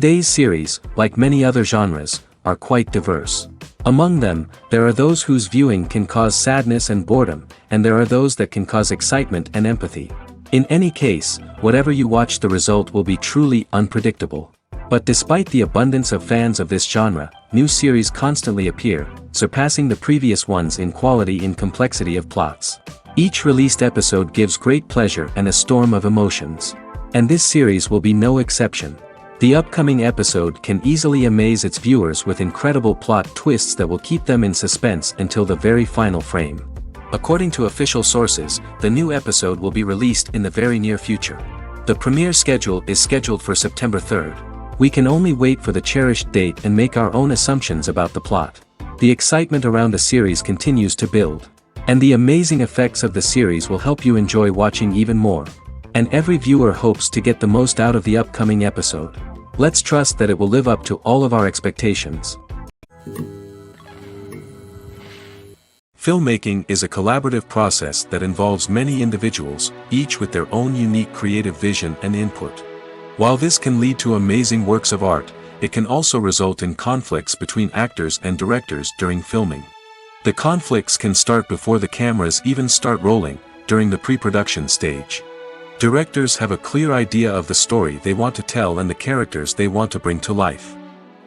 Today's series, like many other genres, are quite diverse. Among them, there are those whose viewing can cause sadness and boredom, and there are those that can cause excitement and empathy. In any case, whatever you watch, the result will be truly unpredictable. But despite the abundance of fans of this genre, new series constantly appear, surpassing the previous ones in quality and complexity of plots. Each released episode gives great pleasure and a storm of emotions. And this series will be no exception. The upcoming episode can easily amaze its viewers with incredible plot twists that will keep them in suspense until the very final frame. According to official sources, the new episode will be released in the very near future. The premiere schedule is scheduled for September 3rd. We can only wait for the cherished date and make our own assumptions about the plot. The excitement around the series continues to build. And the amazing effects of the series will help you enjoy watching even more. And every viewer hopes to get the most out of the upcoming episode. Let's trust that it will live up to all of our expectations. Filmmaking is a collaborative process that involves many individuals, each with their own unique creative vision and input. While this can lead to amazing works of art, it can also result in conflicts between actors and directors during filming. The conflicts can start before the cameras even start rolling, during the pre-production stage. Directors have a clear idea of the story they want to tell and the characters they want to bring to life.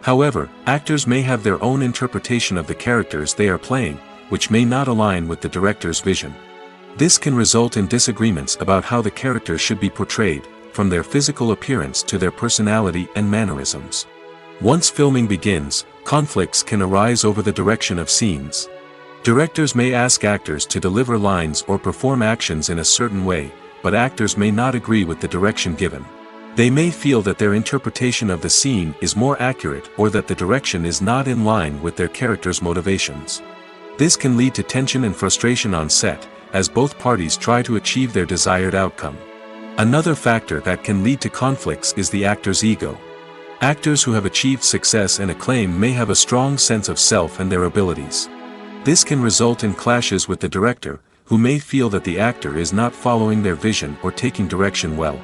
However, actors may have their own interpretation of the characters they are playing, which may not align with the director's vision. This can result in disagreements about how the characters should be portrayed, from their physical appearance to their personality and mannerisms. Once filming begins, conflicts can arise over the direction of scenes. Directors may ask actors to deliver lines or perform actions in a certain way, but actors may not agree with the direction given. They may feel that their interpretation of the scene is more accurate or that the direction is not in line with their character's motivations. This can lead to tension and frustration on set, as both parties try to achieve their desired outcome. Another factor that can lead to conflicts is the actor's ego. Actors who have achieved success and acclaim may have a strong sense of self and their abilities. This can result in clashes with the director, who may feel that the actor is not following their vision or taking direction well.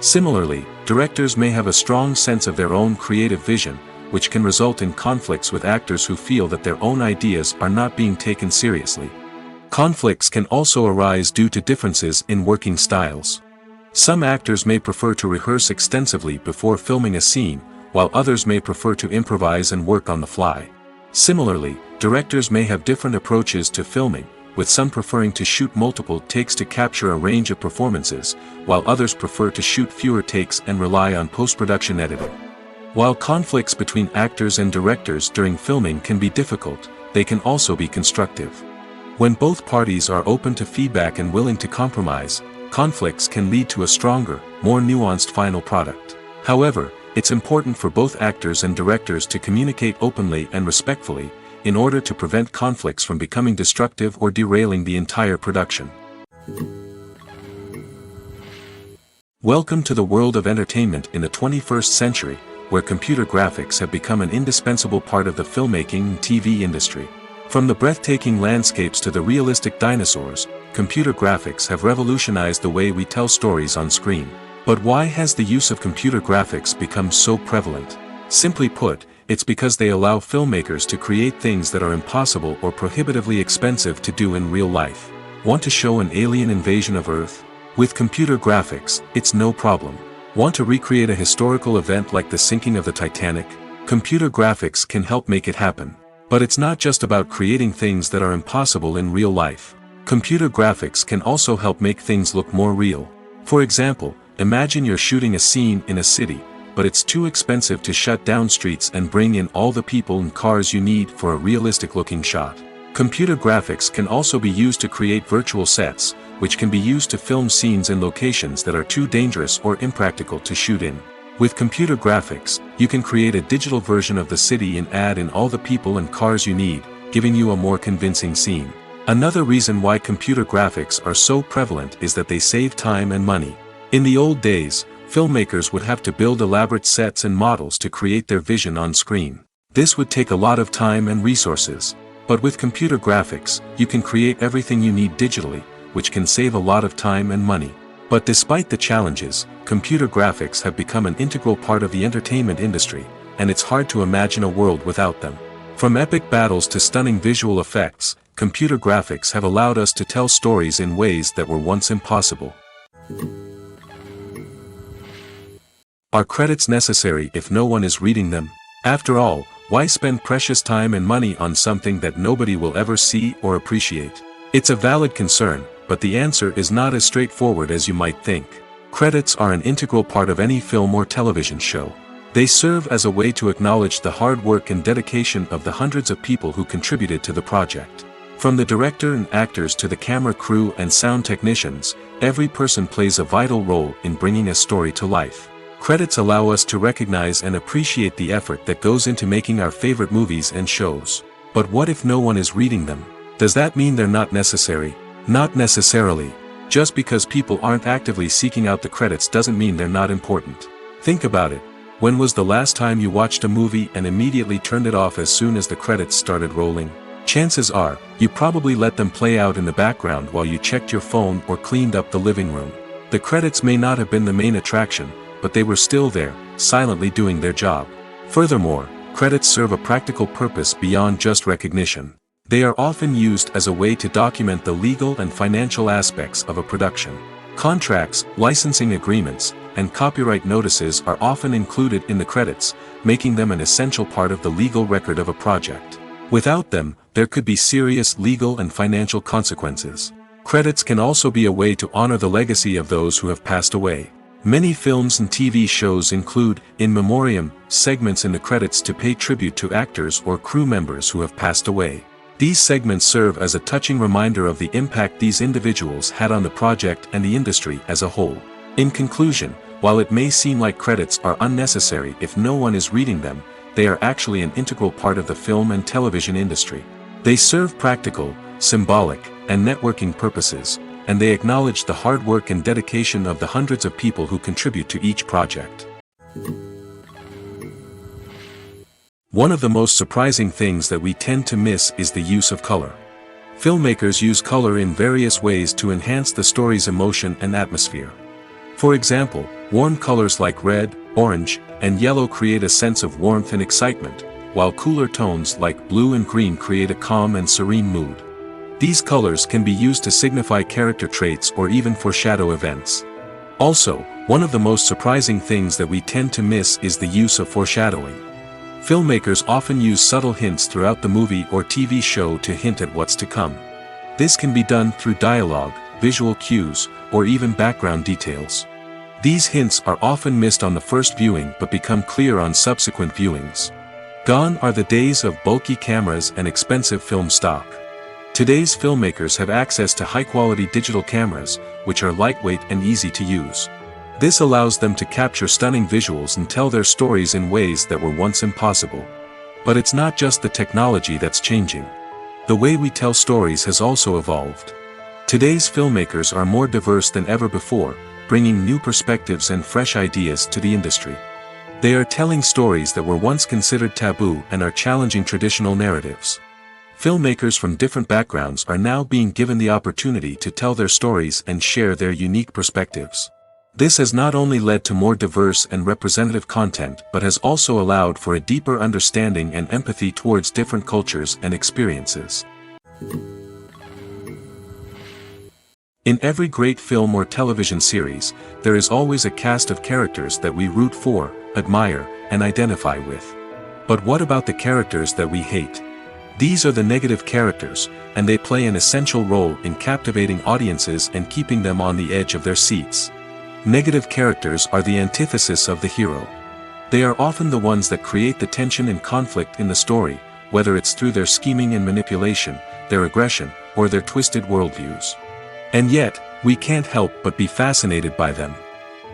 Similarly, directors may have a strong sense of their own creative vision, which can result in conflicts with actors who feel that their own ideas are not being taken seriously. Conflicts can also arise due to differences in working styles. Some actors may prefer to rehearse extensively before filming a scene, while others may prefer to improvise and work on the fly. Similarly, directors may have different approaches to filming, with some preferring to shoot multiple takes to capture a range of performances, while others prefer to shoot fewer takes and rely on post-production editing. While conflicts between actors and directors during filming can be difficult, they can also be constructive. When both parties are open to feedback and willing to compromise, conflicts can lead to a stronger, more nuanced final product. However, it's important for both actors and directors to communicate openly and respectfully, in order to prevent conflicts from becoming destructive or derailing the entire production. Welcome to the world of entertainment in the 21st century, where computer graphics have become an indispensable part of the filmmaking and TV industry. From the breathtaking landscapes to the realistic dinosaurs, computer graphics have revolutionized the way we tell stories on screen. But why has the use of computer graphics become so prevalent? Simply put, it's because they allow filmmakers to create things that are impossible or prohibitively expensive to do in real life. Want to show an alien invasion of Earth? With computer graphics, it's no problem. Want to recreate a historical event like the sinking of the Titanic? Computer graphics can help make it happen. But it's not just about creating things that are impossible in real life. Computer graphics can also help make things look more real. For example, imagine you're shooting a scene in a city, but it's too expensive to shut down streets and bring in all the people and cars you need for a realistic-looking shot. Computer graphics can also be used to create virtual sets, which can be used to film scenes in locations that are too dangerous or impractical to shoot in. With computer graphics, you can create a digital version of the city and add in all the people and cars you need, giving you a more convincing scene. Another reason why computer graphics are so prevalent is that they save time and money. In the old days, filmmakers would have to build elaborate sets and models to create their vision on screen. This would take a lot of time and resources. But with computer graphics, you can create everything you need digitally, which can save a lot of time and money. But despite the challenges, computer graphics have become an integral part of the entertainment industry, and it's hard to imagine a world without them. From epic battles to stunning visual effects, computer graphics have allowed us to tell stories in ways that were once impossible. Are credits necessary if no one is reading them? After all, why spend precious time and money on something that nobody will ever see or appreciate? It's a valid concern, but the answer is not as straightforward as you might think. Credits are an integral part of any film or television show. They serve as a way to acknowledge the hard work and dedication of the hundreds of people who contributed to the project. From the director and actors to the camera crew and sound technicians, every person plays a vital role in bringing a story to life. Credits allow us to recognize and appreciate the effort that goes into making our favorite movies and shows. But what if no one is reading them? Does that mean they're not necessary? Not necessarily. Just because people aren't actively seeking out the credits doesn't mean they're not important. Think about it. When was the last time you watched a movie and immediately turned it off as soon as the credits started rolling? Chances are, you probably let them play out in the background while you checked your phone or cleaned up the living room. The credits may not have been the main attraction, but they were still there, silently doing their job. Furthermore, credits serve a practical purpose beyond just recognition. They are often used as a way to document the legal and financial aspects of a production. Contracts, licensing agreements, and copyright notices are often included in the credits, making them an essential part of the legal record of a project. Without them, there could be serious legal and financial consequences. Credits can also be a way to honor the legacy of those who have passed away. Many films and TV shows include, in memoriam, segments in the credits to pay tribute to actors or crew members who have passed away. These segments serve as a touching reminder of the impact these individuals had on the project and the industry as a whole. In conclusion, while it may seem like credits are unnecessary if no one is reading them, they are actually an integral part of the film and television industry. They serve practical, symbolic, and networking purposes, and they acknowledge the hard work and dedication of the hundreds of people who contribute to each project. One of the most surprising things that we tend to miss is the use of color. Filmmakers use color in various ways to enhance the story's emotion and atmosphere. For example, warm colors like red, orange, and yellow create a sense of warmth and excitement, while cooler tones like blue and green create a calm and serene mood. These colors can be used to signify character traits or even foreshadow events. Also, one of the most surprising things that we tend to miss is the use of foreshadowing. Filmmakers often use subtle hints throughout the movie or TV show to hint at what's to come. This can be done through dialogue, visual cues, or even background details. These hints are often missed on the first viewing but become clear on subsequent viewings. Gone are the days of bulky cameras and expensive film stock. Today's filmmakers have access to high-quality digital cameras, which are lightweight and easy to use. This allows them to capture stunning visuals and tell their stories in ways that were once impossible. But it's not just the technology that's changing. The way we tell stories has also evolved. Today's filmmakers are more diverse than ever before, bringing new perspectives and fresh ideas to the industry. They are telling stories that were once considered taboo and are challenging traditional narratives. Filmmakers from different backgrounds are now being given the opportunity to tell their stories and share their unique perspectives. This has not only led to more diverse and representative content but has also allowed for a deeper understanding and empathy towards different cultures and experiences. In every great film or television series, there is always a cast of characters that we root for, admire, and identify with. But what about the characters that we hate? These are the negative characters, and they play an essential role in captivating audiences and keeping them on the edge of their seats. Negative characters are the antithesis of the hero. They are often the ones that create the tension and conflict in the story, whether it's through their scheming and manipulation, their aggression, or their twisted worldviews. And yet, we can't help but be fascinated by them.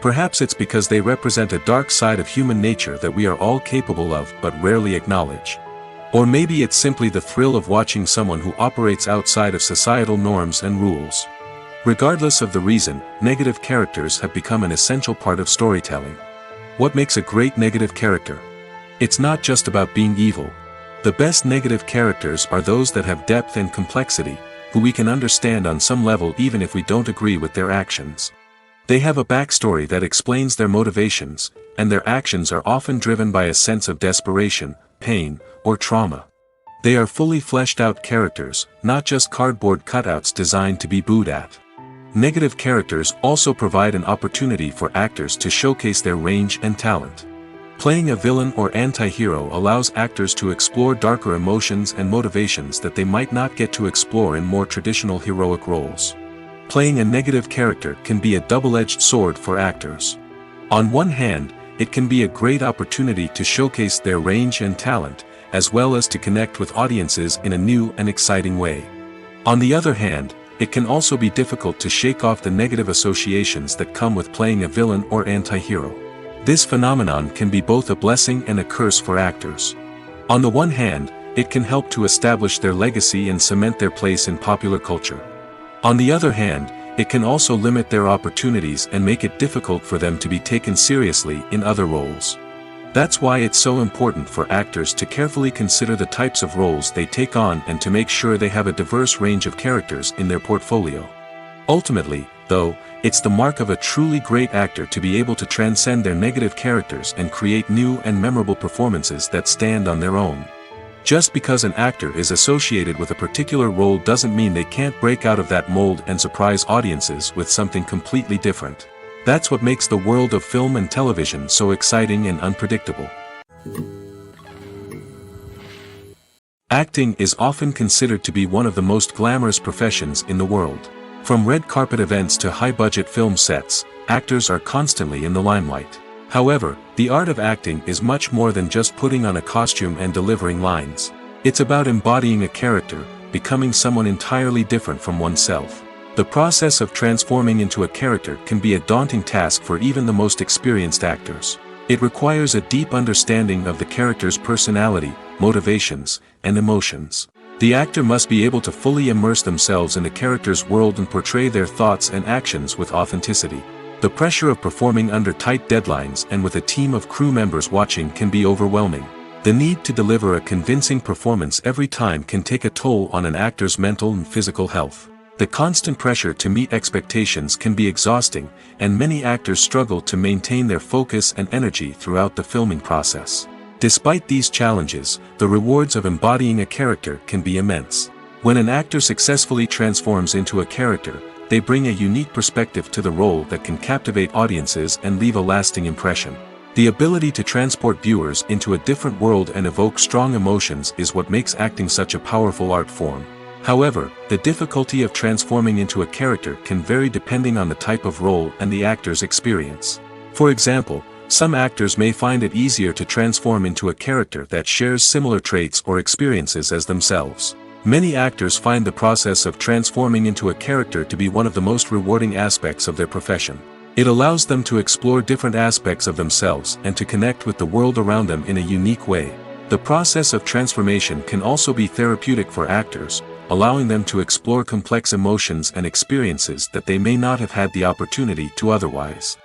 Perhaps it's because they represent a dark side of human nature that we are all capable of but rarely acknowledge. Or maybe it's simply the thrill of watching someone who operates outside of societal norms and rules. Regardless of the reason, negative characters have become an essential part of storytelling. What makes a great negative character? It's not just about being evil. The best negative characters are those that have depth and complexity, who we can understand on some level even if we don't agree with their actions. They have a backstory that explains their motivations, and their actions are often driven by a sense of desperation, pain, or trauma. They are fully fleshed out characters, not just cardboard cutouts designed to be booed at. Negative characters also provide an opportunity for actors to showcase their range and talent. Playing a villain or anti-hero allows actors to explore darker emotions and motivations that they might not get to explore in more traditional heroic roles. Playing a negative character can be a double-edged sword for actors. On one hand, it can be a great opportunity to showcase their range and talent, as well as to connect with audiences in a new and exciting way. On the other hand, it can also be difficult to shake off the negative associations that come with playing a villain or anti-hero. This phenomenon can be both a blessing and a curse for actors. On the one hand, it can help to establish their legacy and cement their place in popular culture. On the other hand, it can also limit their opportunities and make it difficult for them to be taken seriously in other roles. That's why it's so important for actors to carefully consider the types of roles they take on and to make sure they have a diverse range of characters in their portfolio. Ultimately, though, it's the mark of a truly great actor to be able to transcend their negative characters and create new and memorable performances that stand on their own. Just because an actor is associated with a particular role doesn't mean they can't break out of that mold and surprise audiences with something completely different. That's what makes the world of film and television so exciting and unpredictable. Acting is often considered to be one of the most glamorous professions in the world. From red carpet events to high-budget film sets, actors are constantly in the limelight. However, the art of acting is much more than just putting on a costume and delivering lines. It's about embodying a character, becoming someone entirely different from oneself. The process of transforming into a character can be a daunting task for even the most experienced actors. It requires a deep understanding of the character's personality, motivations, and emotions. The actor must be able to fully immerse themselves in the character's world and portray their thoughts and actions with authenticity. The pressure of performing under tight deadlines and with a team of crew members watching can be overwhelming. The need to deliver a convincing performance every time can take a toll on an actor's mental and physical health. The constant pressure to meet expectations can be exhausting, and many actors struggle to maintain their focus and energy throughout the filming process. Despite these challenges, the rewards of embodying a character can be immense. When an actor successfully transforms into a character, they bring a unique perspective to the role that can captivate audiences and leave a lasting impression. The ability to transport viewers into a different world and evoke strong emotions is what makes acting such a powerful art form. However, the difficulty of transforming into a character can vary depending on the type of role and the actor's experience. For example, some actors may find it easier to transform into a character that shares similar traits or experiences as themselves. Many actors find the process of transforming into a character to be one of the most rewarding aspects of their profession. It allows them to explore different aspects of themselves and to connect with the world around them in a unique way. The process of transformation can also be therapeutic for actors, allowing them to explore complex emotions and experiences that they may not have had the opportunity to otherwise.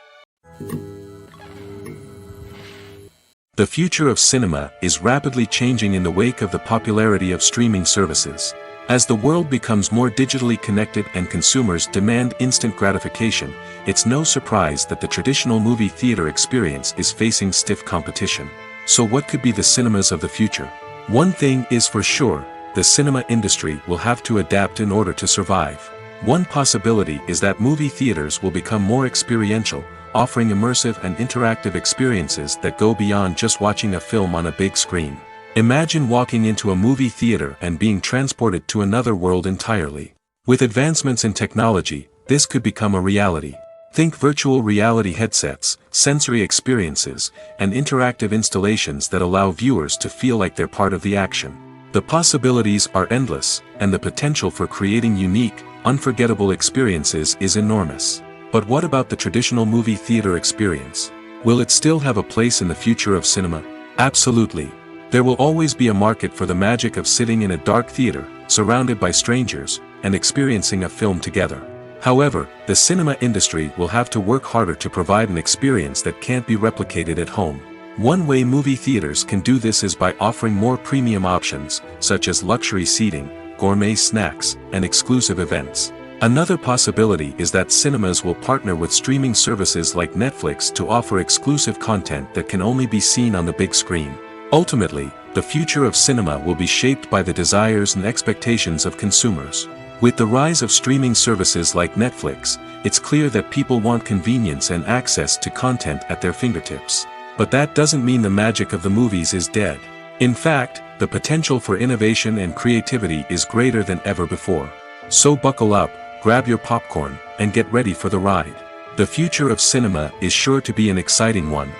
The future of cinema is rapidly changing in the wake of the popularity of streaming services. As the world becomes more digitally connected and consumers demand instant gratification, it's no surprise that the traditional movie theater experience is facing stiff competition. So what could be the cinemas of the future? One thing is for sure, the cinema industry will have to adapt in order to survive. One possibility is that movie theaters will become more experiential, offering immersive and interactive experiences that go beyond just watching a film on a big screen. Imagine walking into a movie theater and being transported to another world entirely. With advancements in technology, this could become a reality. Think virtual reality headsets, sensory experiences, and interactive installations that allow viewers to feel like they're part of the action. The possibilities are endless, and the potential for creating unique, unforgettable experiences is enormous. But what about the traditional movie theater experience? Will it still have a place in the future of cinema? Absolutely. There will always be a market for the magic of sitting in a dark theater, surrounded by strangers, and experiencing a film together. However, the cinema industry will have to work harder to provide an experience that can't be replicated at home. One way movie theaters can do this is by offering more premium options, such as luxury seating, gourmet snacks, and exclusive events. Another possibility is that cinemas will partner with streaming services like Netflix to offer exclusive content that can only be seen on the big screen. Ultimately, the future of cinema will be shaped by the desires and expectations of consumers. With the rise of streaming services like Netflix, it's clear that people want convenience and access to content at their fingertips. But that doesn't mean the magic of the movies is dead. In fact, the potential for innovation and creativity is greater than ever before. So buckle up, grab your popcorn, and get ready for the ride. The future of cinema is sure to be an exciting one.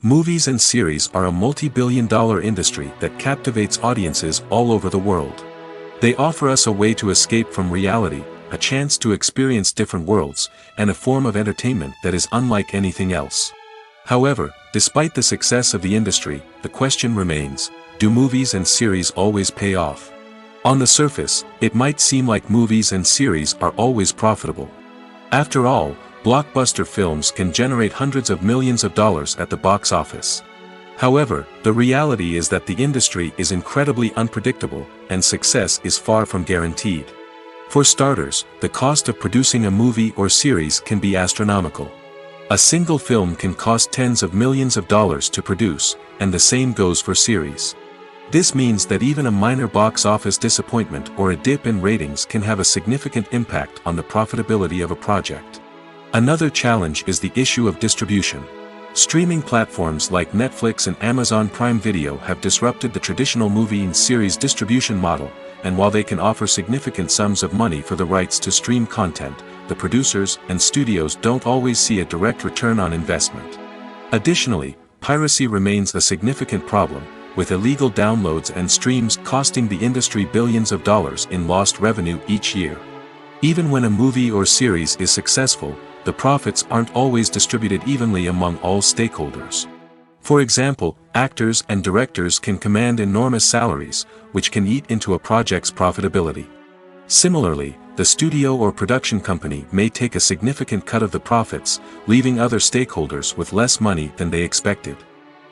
Movies and series are a multi-billion-dollar industry that captivates audiences all over the world. They offer us a way to escape from reality, a chance to experience different worlds, and a form of entertainment that is unlike anything else. However, despite the success of the industry, the question remains, do movies and series always pay off? On the surface, it might seem like movies and series are always profitable. After all, blockbuster films can generate hundreds of millions of dollars at the box office. However, the reality is that the industry is incredibly unpredictable, and success is far from guaranteed. For starters, the cost of producing a movie or series can be astronomical. A single film can cost tens of millions of dollars to produce, and the same goes for series. This means that even a minor box office disappointment or a dip in ratings can have a significant impact on the profitability of a project. Another challenge is the issue of distribution. Streaming platforms like Netflix and Amazon Prime Video have disrupted the traditional movie and series distribution model, and while they can offer significant sums of money for the rights to stream content, the producers and studios don't always see a direct return on investment. Additionally, piracy remains a significant problem, with illegal downloads and streams costing the industry billions of dollars in lost revenue each year. Even when a movie or series is successful, the profits aren't always distributed evenly among all stakeholders. For example, actors and directors can command enormous salaries, which can eat into a project's profitability. Similarly, the studio or production company may take a significant cut of the profits, leaving other stakeholders with less money than they expected.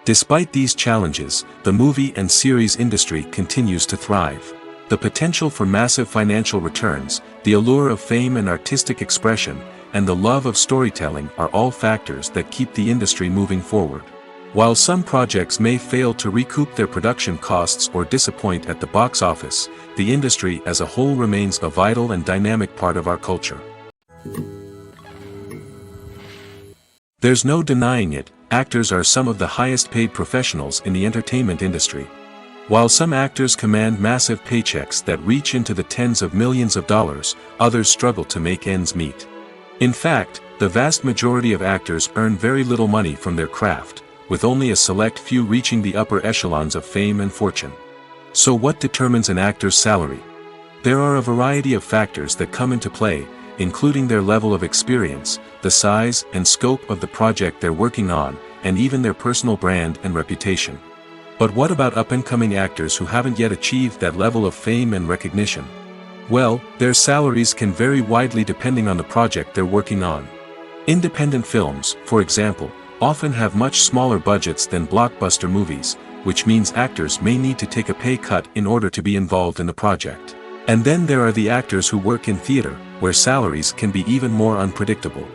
Despite these challenges, the movie and series industry continues to thrive. The potential for massive financial returns, the allure of fame and artistic expression, and the love of storytelling are all factors that keep the industry moving forward. While some projects may fail to recoup their production costs or disappoint at the box office, the industry as a whole remains a vital and dynamic part of our culture. There's no denying it, actors are some of the highest paid professionals in the entertainment industry. While some actors command massive paychecks that reach into the tens of millions of dollars, others struggle to make ends meet. In fact, the vast majority of actors earn very little money from their craft, with only a select few reaching the upper echelons of fame and fortune. So what determines an actor's salary? There are a variety of factors that come into play, including their level of experience, the size and scope of the project they're working on, and even their personal brand and reputation. But what about up-and-coming actors who haven't yet achieved that level of fame and recognition? Well, their salaries can vary widely depending on the project they're working on. Independent films, for example, often have much smaller budgets than blockbuster movies, which means actors may need to take a pay cut in order to be involved in the project. And then there are the actors who work in theater, where salaries can be even more unpredictable.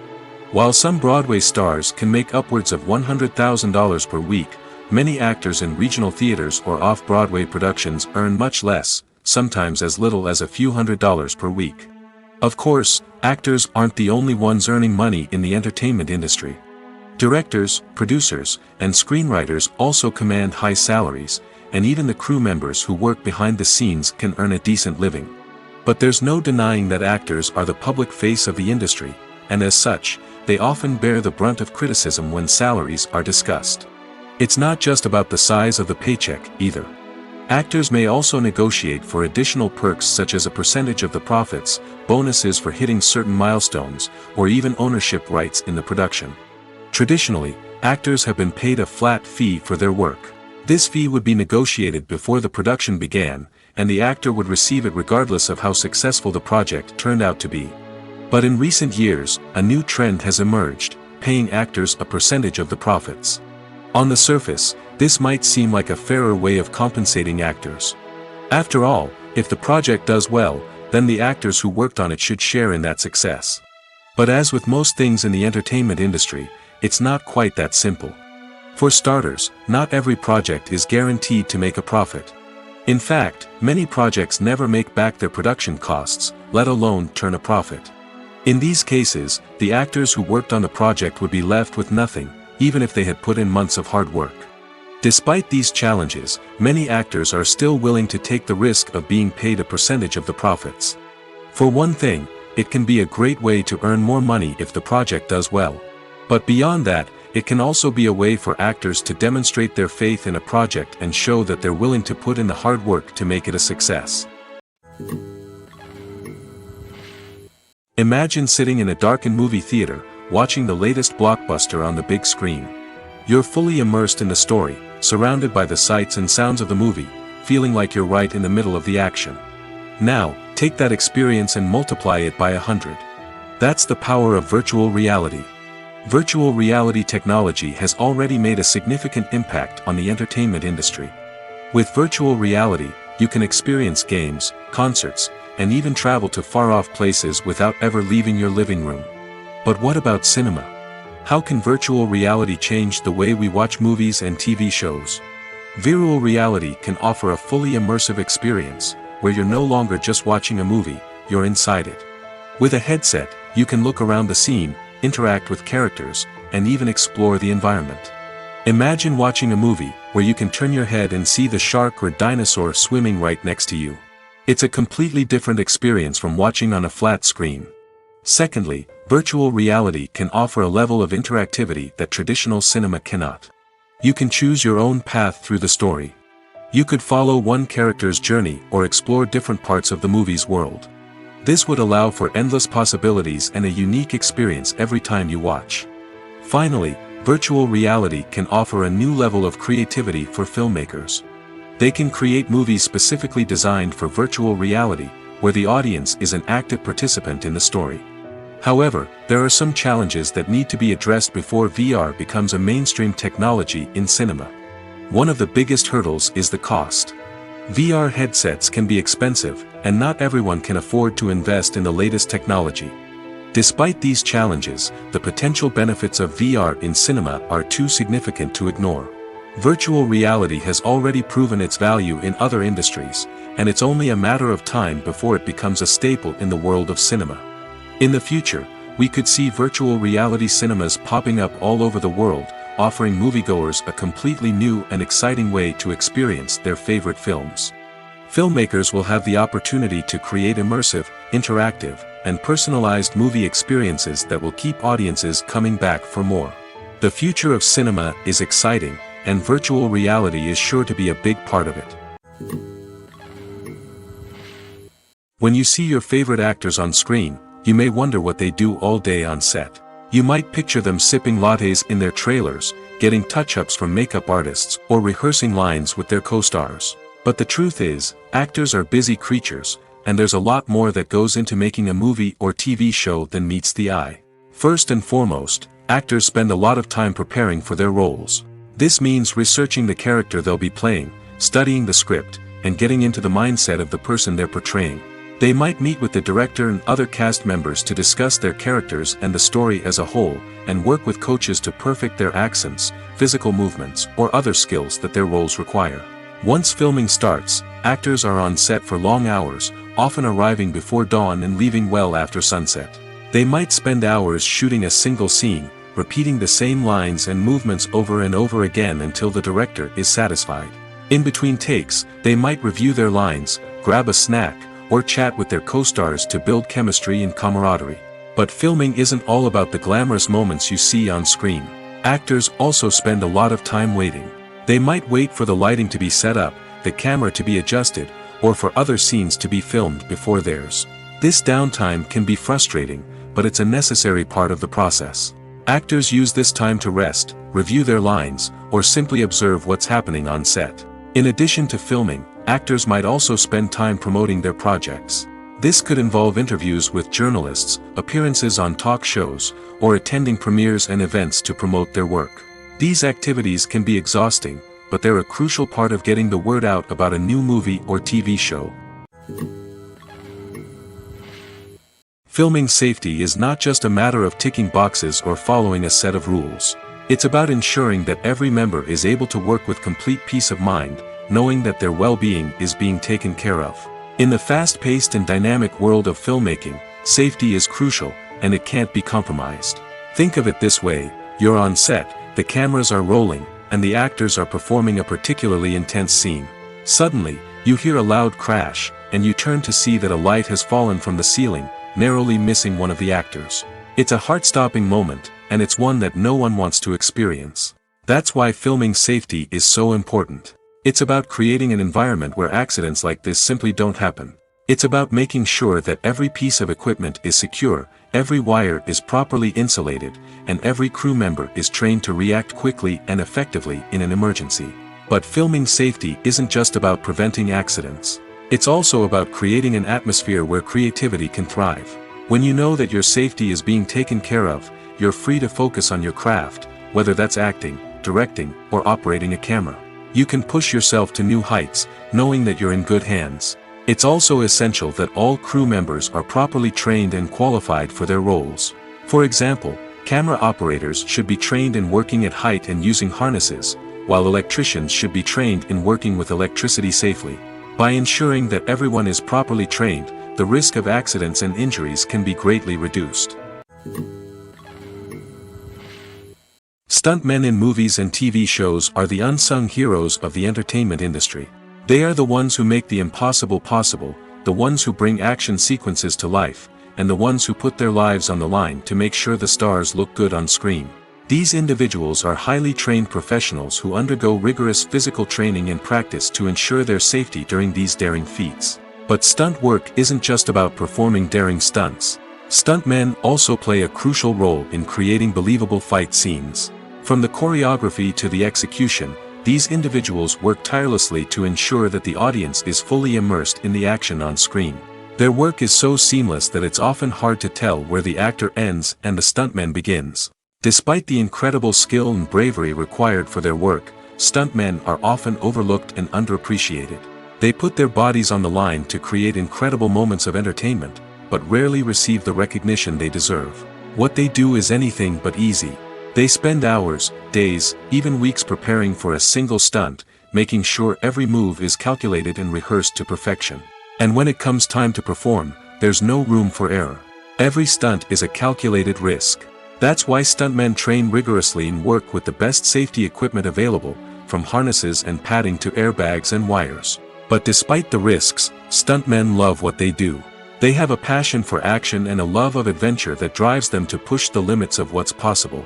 While some Broadway stars can make upwards of $100,000 per week, many actors in regional theaters or off-Broadway productions earn much less, sometimes as little as a few $100s per week. Of course, actors aren't the only ones earning money in the entertainment industry. Directors, producers, and screenwriters also command high salaries, and even the crew members who work behind the scenes can earn a decent living. But there's no denying that actors are the public face of the industry, and as such, they often bear the brunt of criticism when salaries are discussed. It's not just about the size of the paycheck, either. Actors may also negotiate for additional perks such as a percentage of the profits, bonuses for hitting certain milestones, or even ownership rights in the production. Traditionally, actors have been paid a flat fee for their work. This fee would be negotiated before the production began, and the actor would receive it regardless of how successful the project turned out to be. But in recent years, a new trend has emerged, paying actors a percentage of the profits. On the surface, this might seem like a fairer way of compensating actors. After all, if the project does well, then the actors who worked on it should share in that success. But as with most things in the entertainment industry, it's not quite that simple. For starters, not every project is guaranteed to make a profit. In fact, many projects never make back their production costs, let alone turn a profit. In these cases, the actors who worked on the project would be left with nothing, even if they had put in months of hard work. Despite these challenges, many actors are still willing to take the risk of being paid a percentage of the profits. For one thing, it can be a great way to earn more money if the project does well. But beyond that, it can also be a way for actors to demonstrate their faith in a project and show that they're willing to put in the hard work to make it a success. Imagine sitting in a darkened movie theater, watching the latest blockbuster on the big screen. You're fully immersed in the story, surrounded by the sights and sounds of the movie, feeling like you're right in the middle of the action. Now, take that experience and multiply it by 100. That's the power of virtual reality. Virtual reality technology has already made a significant impact on the entertainment industry. With virtual reality, you can experience games, concerts, and even travel to far-off places without ever leaving your living room. But what about cinema? How can virtual reality change the way we watch movies and TV shows? Virtual reality can offer a fully immersive experience, where you're no longer just watching a movie, you're inside it. With a headset, you can look around the scene, interact with characters, and even explore the environment. Imagine watching a movie where you can turn your head and see the shark or dinosaur swimming right next to you. It's a completely different experience from watching on a flat screen. Secondly, virtual reality can offer a level of interactivity that traditional cinema cannot. You can choose your own path through the story. You could follow one character's journey or explore different parts of the movie's world. This would allow for endless possibilities and a unique experience every time you watch. Finally, virtual reality can offer a new level of creativity for filmmakers. They can create movies specifically designed for virtual reality, where the audience is an active participant in the story. However, there are some challenges that need to be addressed before VR becomes a mainstream technology in cinema. One of the biggest hurdles is the cost. VR headsets can be expensive, and not everyone can afford to invest in the latest technology. Despite these challenges, the potential benefits of VR in cinema are too significant to ignore. Virtual reality has already proven its value in other industries, and it's only a matter of time before it becomes a staple in the world of cinema. In the future, we could see virtual reality cinemas popping up all over the world, offering moviegoers a completely new and exciting way to experience their favorite films. Filmmakers will have the opportunity to create immersive, interactive, and personalized movie experiences that will keep audiences coming back for more. The future of cinema is exciting, and virtual reality is sure to be a big part of it. When you see your favorite actors on screen, you may wonder what they do all day on set. You might picture them sipping lattes in their trailers, getting touch-ups from makeup artists, or rehearsing lines with their co-stars. But the truth is, actors are busy creatures, and there's a lot more that goes into making a movie or TV show than meets the eye. First and foremost, actors spend a lot of time preparing for their roles. This means researching the character they'll be playing, studying the script, and getting into the mindset of the person they're portraying. They might meet with the director and other cast members to discuss their characters and the story as a whole, and work with coaches to perfect their accents, physical movements, or other skills that their roles require. Once filming starts, actors are on set for long hours, often arriving before dawn and leaving well after sunset. They might spend hours shooting a single scene, repeating the same lines and movements over and over again until the director is satisfied. In between takes, they might review their lines, grab a snack, or chat with their co-stars to build chemistry and camaraderie. But filming isn't all about the glamorous moments you see on screen. Actors also spend a lot of time waiting. They might wait for the lighting to be set up, the camera to be adjusted, or for other scenes to be filmed before theirs. This downtime can be frustrating, but it's a necessary part of the process. Actors use this time to rest, review their lines, or simply observe what's happening on set. In addition to filming, actors might also spend time promoting their projects. This could involve interviews with journalists, appearances on talk shows, or attending premieres and events to promote their work. These activities can be exhausting, but they're a crucial part of getting the word out about a new movie or TV show. Filming safety is not just a matter of ticking boxes or following a set of rules. It's about ensuring that every member is able to work with complete peace of mind, knowing that their well-being is being taken care of. In the fast-paced and dynamic world of filmmaking, safety is crucial, and it can't be compromised. Think of it this way: you're on set, the cameras are rolling, and the actors are performing a particularly intense scene. Suddenly, you hear a loud crash, and you turn to see that a light has fallen from the ceiling, narrowly missing one of the actors. It's a heart-stopping moment, and it's one that no one wants to experience. That's why filming safety is so important. It's about creating an environment where accidents like this simply don't happen. It's about making sure that every piece of equipment is secure, every wire is properly insulated, and every crew member is trained to react quickly and effectively in an emergency. But filming safety isn't just about preventing accidents. It's also about creating an atmosphere where creativity can thrive. When you know that your safety is being taken care of, you're free to focus on your craft, whether that's acting, directing, or operating a camera. You can push yourself to new heights, knowing that you're in good hands. It's also essential that all crew members are properly trained and qualified for their roles. For example, camera operators should be trained in working at height and using harnesses, while electricians should be trained in working with electricity safely. By ensuring that everyone is properly trained, the risk of accidents and injuries can be greatly reduced. Stuntmen in movies and TV shows are the unsung heroes of the entertainment industry. They are the ones who make the impossible possible, the ones who bring action sequences to life, and the ones who put their lives on the line to make sure the stars look good on screen. These individuals are highly trained professionals who undergo rigorous physical training and practice to ensure their safety during these daring feats. But stunt work isn't just about performing daring stunts. Stuntmen also play a crucial role in creating believable fight scenes. From the choreography to the execution, these individuals work tirelessly to ensure that the audience is fully immersed in the action on screen. Their work is so seamless that it's often hard to tell where the actor ends and the stuntman begins. Despite the incredible skill and bravery required for their work, stuntmen are often overlooked and underappreciated. They put their bodies on the line to create incredible moments of entertainment, but rarely receive the recognition they deserve. What they do is anything but easy. They spend hours, days, even weeks preparing for a single stunt, making sure every move is calculated and rehearsed to perfection. And when it comes time to perform, there's no room for error. Every stunt is a calculated risk. That's why stuntmen train rigorously and work with the best safety equipment available, from harnesses and padding to airbags and wires. But despite the risks, stuntmen love what they do. They have a passion for action and a love of adventure that drives them to push the limits of what's possible.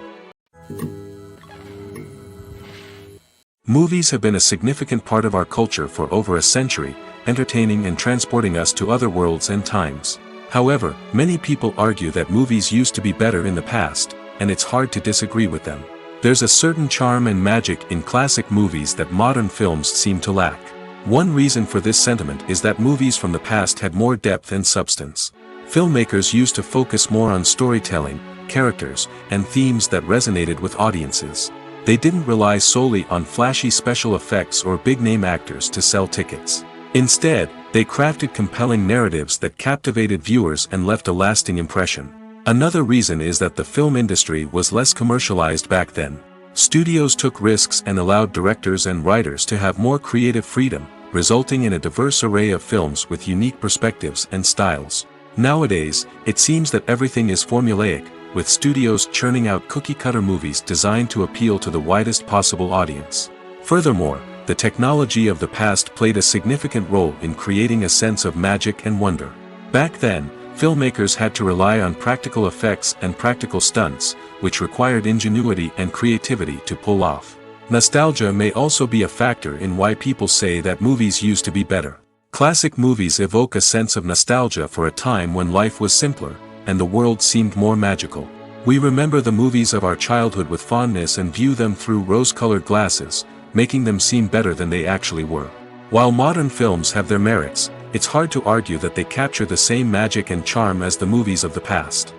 Movies have been a significant part of our culture for over a century, entertaining and transporting us to other worlds and times. However, many people argue that movies used to be better in the past, and it's hard to disagree with them. There's a certain charm and magic in classic movies that modern films seem to lack. One reason for this sentiment is that movies from the past had more depth and substance. Filmmakers used to focus more on storytelling, characters, and themes that resonated with audiences. They didn't rely solely on flashy special effects or big-name actors to sell tickets. Instead, they crafted compelling narratives that captivated viewers and left a lasting impression. Another reason is that the film industry was less commercialized back then. Studios took risks and allowed directors and writers to have more creative freedom, resulting in a diverse array of films with unique perspectives and styles. Nowadays, it seems that everything is formulaic, with studios churning out cookie-cutter movies designed to appeal to the widest possible audience. Furthermore, the technology of the past played a significant role in creating a sense of magic and wonder. Back then, filmmakers had to rely on practical effects and practical stunts, which required ingenuity and creativity to pull off. Nostalgia may also be a factor in why people say that movies used to be better. Classic movies evoke a sense of nostalgia for a time when life was simpler, and the world seemed more magical. We remember the movies of our childhood with fondness and view them through rose-colored glasses, making them seem better than they actually were. While modern films have their merits, it's hard to argue that they capture the same magic and charm as the movies of the past.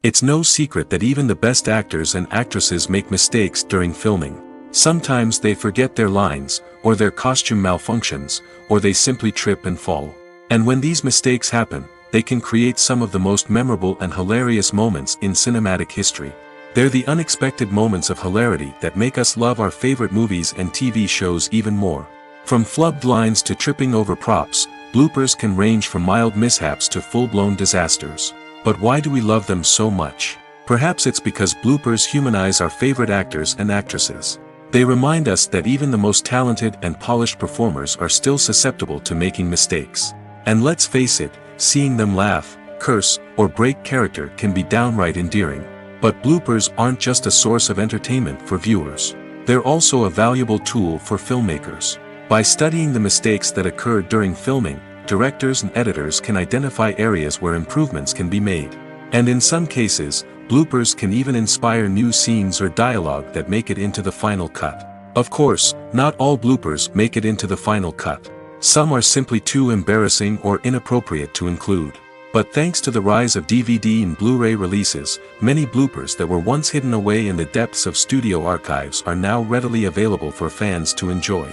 It's no secret that even the best actors and actresses make mistakes during filming. Sometimes they forget their lines, or their costume malfunctions, or they simply trip and fall. And when these mistakes happen, they can create some of the most memorable and hilarious moments in cinematic history. They're the unexpected moments of hilarity that make us love our favorite movies and TV shows even more. From flubbed lines to tripping over props, bloopers can range from mild mishaps to full-blown disasters. But why do we love them so much? Perhaps it's because bloopers humanize our favorite actors and actresses. They remind us that even the most talented and polished performers are still susceptible to making mistakes. And let's face it, seeing them laugh, curse, or break character can be downright endearing. But bloopers aren't just a source of entertainment for viewers. They're also a valuable tool for filmmakers. By studying the mistakes that occurred during filming, directors and editors can identify areas where improvements can be made. And in some cases, bloopers can even inspire new scenes or dialogue that make it into the final cut. Of course, not all bloopers make it into the final cut. Some are simply too embarrassing or inappropriate to include. But thanks to the rise of DVD and Blu-ray releases, many bloopers that were once hidden away in the depths of studio archives are now readily available for fans to enjoy.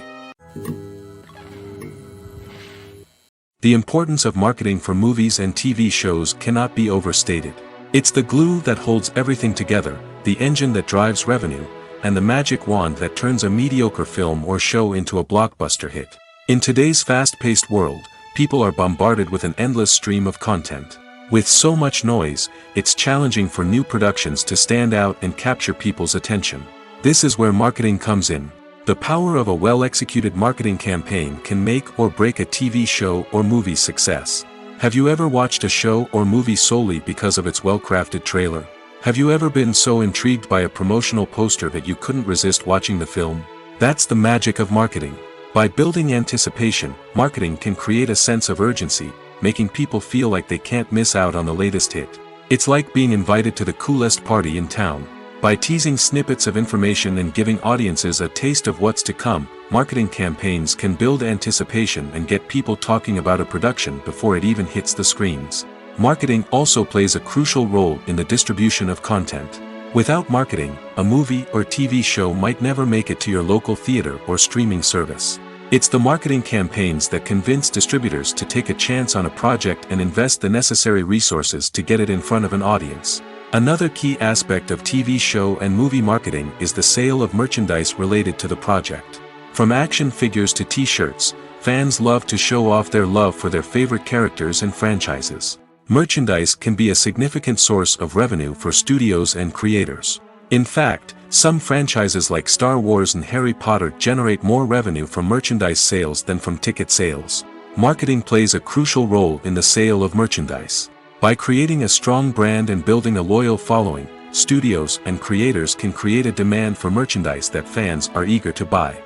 The importance of marketing for movies and TV shows cannot be overstated. It's the glue that holds everything together, the engine that drives revenue, and the magic wand that turns a mediocre film or show into a blockbuster hit. In today's fast-paced world, people are bombarded with an endless stream of content. With so much noise, it's challenging for new productions to stand out and capture people's attention. This is where marketing comes in. The power of a well-executed marketing campaign can make or break a TV show or movie's success. Have you ever watched a show or movie solely because of its well-crafted trailer? Have you ever been so intrigued by a promotional poster that you couldn't resist watching the film? That's the magic of marketing. By building anticipation, marketing can create a sense of urgency, making people feel like they can't miss out on the latest hit. It's like being invited to the coolest party in town. By teasing snippets of information and giving audiences a taste of what's to come, marketing campaigns can build anticipation and get people talking about a production before it even hits the screens. Marketing also plays a crucial role in the distribution of content. Without marketing, a movie or TV show might never make it to your local theater or streaming service. It's the marketing campaigns that convince distributors to take a chance on a project and invest the necessary resources to get it in front of an audience. Another key aspect of TV show and movie marketing is the sale of merchandise related to the project. From action figures to t-shirts, fans love to show off their love for their favorite characters and franchises. Merchandise can be a significant source of revenue for studios and creators. In fact, some franchises like Star Wars and Harry Potter generate more revenue from merchandise sales than from ticket sales. Marketing plays a crucial role in the sale of merchandise. By creating a strong brand and building a loyal following, studios and creators can create a demand for merchandise that fans are eager to buy.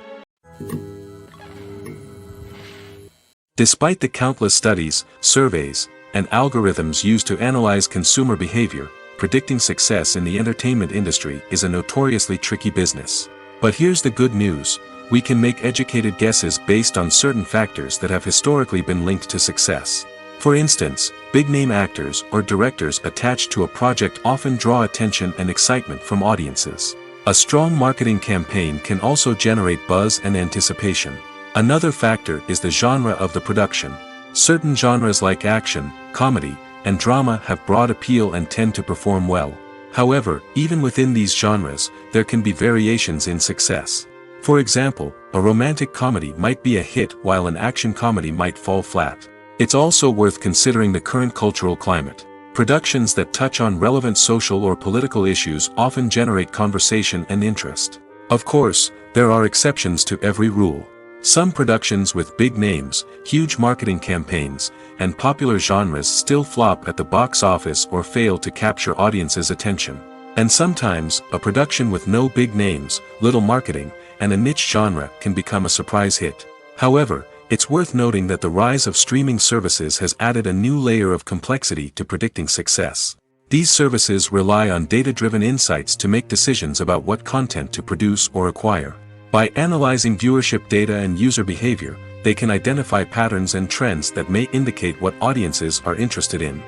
Despite the countless studies, surveys, and algorithms used to analyze consumer behavior, predicting success in the entertainment industry is a notoriously tricky business. But here's the good news: we can make educated guesses based on certain factors that have historically been linked to success. For instance, big-name actors or directors attached to a project often draw attention and excitement from audiences. A strong marketing campaign can also generate buzz and anticipation. Another factor is the genre of the production. Certain genres like action, comedy, and drama have broad appeal and tend to perform well. However, even within these genres, there can be variations in success. For example, a romantic comedy might be a hit while an action comedy might fall flat. It's also worth considering the current cultural climate. Productions that touch on relevant social or political issues often generate conversation and interest. Of course, there are exceptions to every rule. Some productions with big names, huge marketing campaigns, and popular genres still flop at the box office or fail to capture audiences' attention. And sometimes, a production with no big names, little marketing, and a niche genre can become a surprise hit. However, it's worth noting that the rise of streaming services has added a new layer of complexity to predicting success. These services rely on data-driven insights to make decisions about what content to produce or acquire. By analyzing viewership data and user behavior, they can identify patterns and trends that may indicate what audiences are interested in.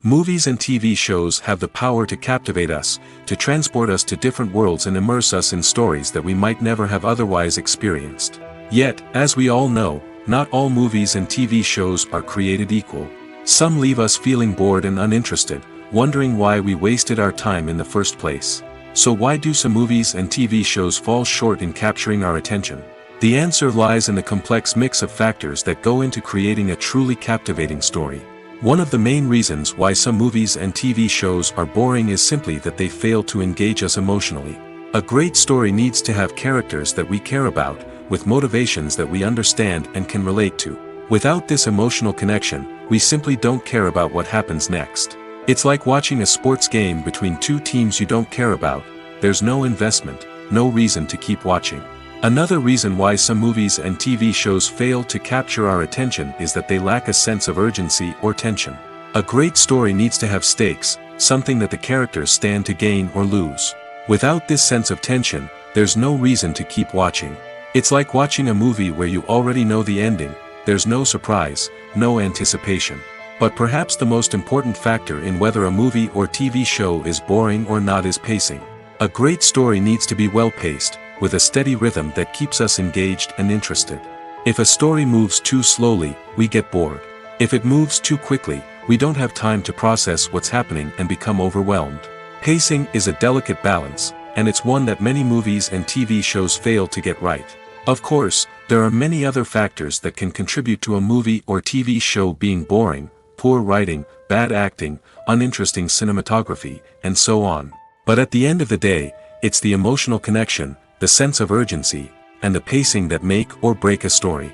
Movies and TV shows have the power to captivate us, to transport us to different worlds and immerse us in stories that we might never have otherwise experienced. Yet, as we all know, not all movies and TV shows are created equal. Some leave us feeling bored and uninterested, wondering why we wasted our time in the first place. So why do some movies and TV shows fall short in capturing our attention? The answer lies in the complex mix of factors that go into creating a truly captivating story. One of the main reasons why some movies and TV shows are boring is simply that they fail to engage us emotionally. A great story needs to have characters that we care about, with motivations that we understand and can relate to. Without this emotional connection, we simply don't care about what happens next. It's like watching a sports game between two teams you don't care about. There's no investment, no reason to keep watching. Another reason why some movies and TV shows fail to capture our attention is that they lack a sense of urgency or tension. A great story needs to have stakes, something that the characters stand to gain or lose. Without this sense of tension, there's no reason to keep watching. It's like watching a movie where you already know the ending. There's no surprise, no anticipation. But perhaps the most important factor in whether a movie or TV show is boring or not is pacing. A great story needs to be well-paced, with a steady rhythm that keeps us engaged and interested. If a story moves too slowly, we get bored. If it moves too quickly, we don't have time to process what's happening and become overwhelmed. Pacing is a delicate balance, and it's one that many movies and TV shows fail to get right. Of course, there are many other factors that can contribute to a movie or TV show being boring: poor writing, bad acting, uninteresting cinematography, and so on. But at the end of the day, it's the emotional connection, the sense of urgency, and the pacing that make or break a story.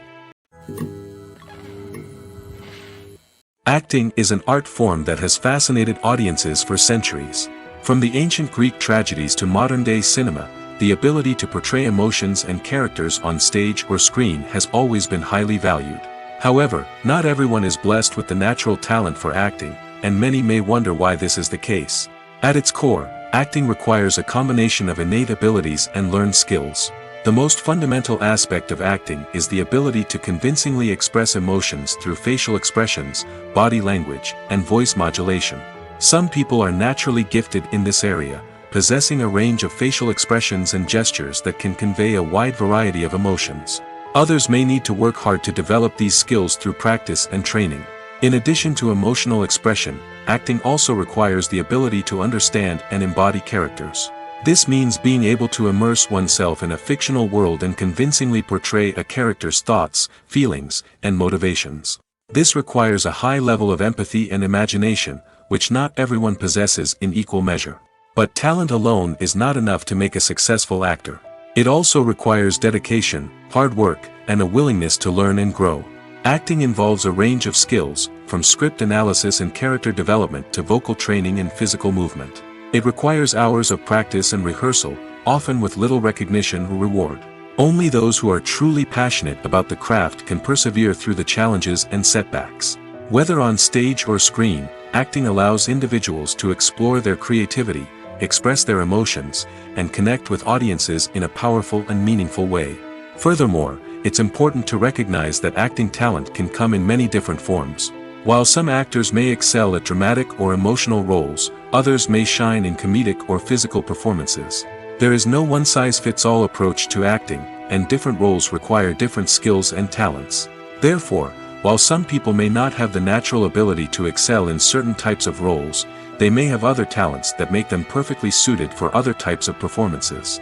Acting is an art form that has fascinated audiences for centuries. From the ancient Greek tragedies to modern-day cinema, the ability to portray emotions and characters on stage or screen has always been highly valued. However, not everyone is blessed with the natural talent for acting, and many may wonder why this is the case. At its core, acting requires a combination of innate abilities and learned skills. The most fundamental aspect of acting is the ability to convincingly express emotions through facial expressions, body language, and voice modulation. Some people are naturally gifted in this area, possessing a range of facial expressions and gestures that can convey a wide variety of emotions. Others may need to work hard to develop these skills through practice and training. In addition to emotional expression, acting also requires the ability to understand and embody characters. This means being able to immerse oneself in a fictional world and convincingly portray a character's thoughts, feelings, and motivations. This requires a high level of empathy and imagination, which not everyone possesses in equal measure. But talent alone is not enough to make a successful actor. It also requires dedication, hard work, and a willingness to learn and grow. Acting involves a range of skills, from script analysis and character development to vocal training and physical movement. It requires hours of practice and rehearsal, often with little recognition or reward. Only those who are truly passionate about the craft can persevere through the challenges and setbacks. Whether on stage or screen, acting allows individuals to explore their creativity, express their emotions, and connect with audiences in a powerful and meaningful way. Furthermore, it's important to recognize that acting talent can come in many different forms. While some actors may excel at dramatic or emotional roles, others may shine in comedic or physical performances. There is no one-size-fits-all approach to acting, and different roles require different skills and talents. Therefore, While some people may not have the natural ability to excel in certain types of roles, they may have other talents that make them perfectly suited for other types of performances.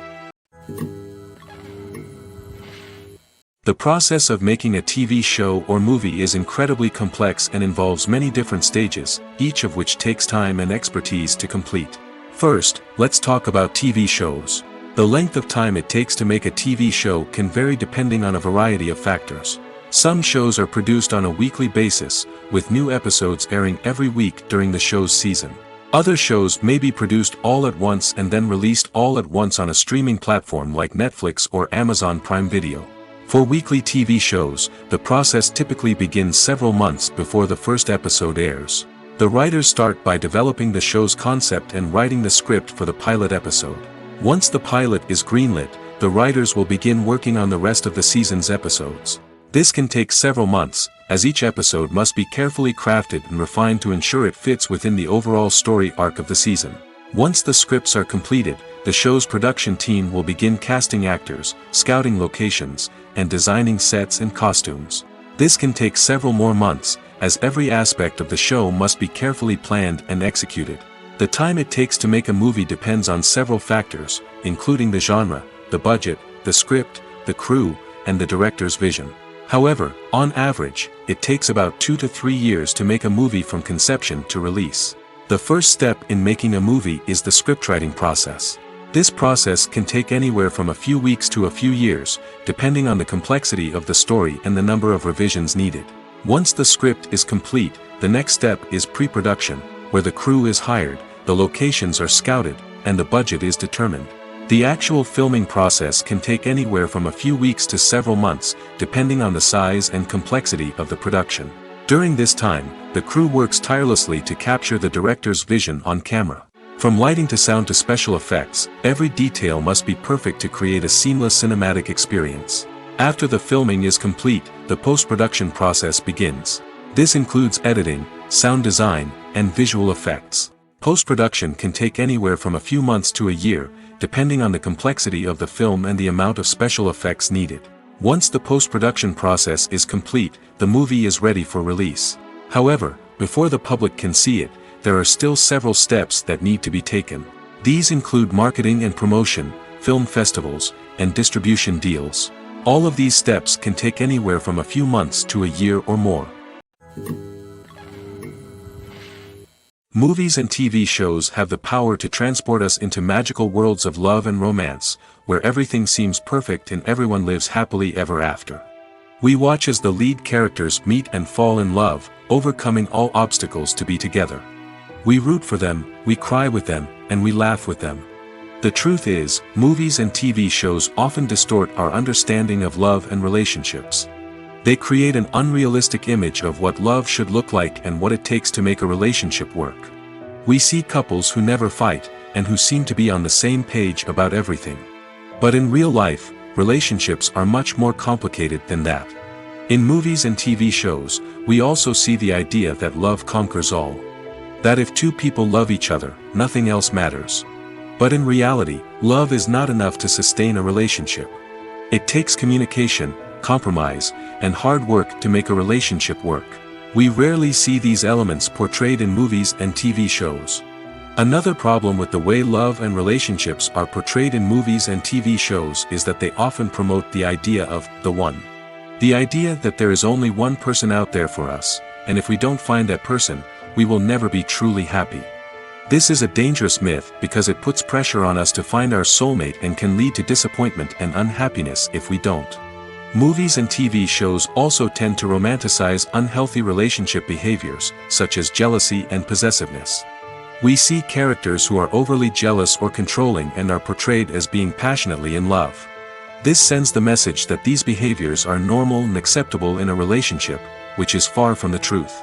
The process of making a TV show or movie is incredibly complex and involves many different stages, each of which takes time and expertise to complete. First, let's talk about TV shows. The length of time it takes to make a TV show can vary depending on a variety of factors. Some shows are produced on a weekly basis, with new episodes airing every week during the show's season. Other shows may be produced all at once and then released all at once on a streaming platform like Netflix or Amazon Prime Video. For weekly TV shows, the process typically begins several months before the first episode airs. The writers start by developing the show's concept and writing the script for the pilot episode. Once the pilot is greenlit, the writers will begin working on the rest of the season's episodes. This can take several months, as each episode must be carefully crafted and refined to ensure it fits within the overall story arc of the season. Once the scripts are completed, the show's production team will begin casting actors, scouting locations, and designing sets and costumes. This can take several more months, as every aspect of the show must be carefully planned and executed. The time it takes to make a movie depends on several factors, including the genre, the budget, the script, the crew, and the director's vision. However, on average, it takes about 2 to 3 years to make a movie from conception to release. The first step in making a movie is the scriptwriting process. This process can take anywhere from a few weeks to a few years, depending on the complexity of the story and the number of revisions needed. Once the script is complete, the next step is pre-production, where the crew is hired, the locations are scouted, and the budget is determined. The actual filming process can take anywhere from a few weeks to several months, depending on the size and complexity of the production. During this time, the crew works tirelessly to capture the director's vision on camera. From lighting to sound to special effects, every detail must be perfect to create a seamless cinematic experience. After the filming is complete, the post-production process begins. This includes editing, sound design, and visual effects. Post-production can take anywhere from a few months to a year, depending on the complexity of the film and the amount of special effects needed. Once the post-production process is complete, the movie is ready for release. However, before the public can see it, there are still several steps that need to be taken. These include marketing and promotion, film festivals, and distribution deals. All of these steps can take anywhere from a few months to a year or more. Movies and TV shows have the power to transport us into magical worlds of love and romance, where everything seems perfect and everyone lives happily ever after. We watch as the lead characters meet and fall in love, overcoming all obstacles to be together. We root for them, we cry with them, and we laugh with them. The truth is, movies and TV shows often distort our understanding of love and relationships. They create an unrealistic image of what love should look like and what it takes to make a relationship work. We see couples who never fight, and who seem to be on the same page about everything. But in real life, relationships are much more complicated than that. In movies and TV shows, we also see the idea that love conquers all. That if two people love each other, nothing else matters. But in reality, love is not enough to sustain a relationship. It takes communication, compromise, and hard work to make a relationship work. We rarely see these elements portrayed in movies and TV shows. Another problem with the way love and relationships are portrayed in movies and TV shows is that they often promote the idea of the one. The idea that there is only one person out there for us, and if we don't find that person, we will never be truly happy. This is a dangerous myth because it puts pressure on us to find our soulmate and can lead to disappointment and unhappiness if we don't. Movies and TV shows also tend to romanticize unhealthy relationship behaviors, such as jealousy and possessiveness. We see characters who are overly jealous or controlling and are portrayed as being passionately in love. This sends the message that these behaviors are normal and acceptable in a relationship, which is far from the truth.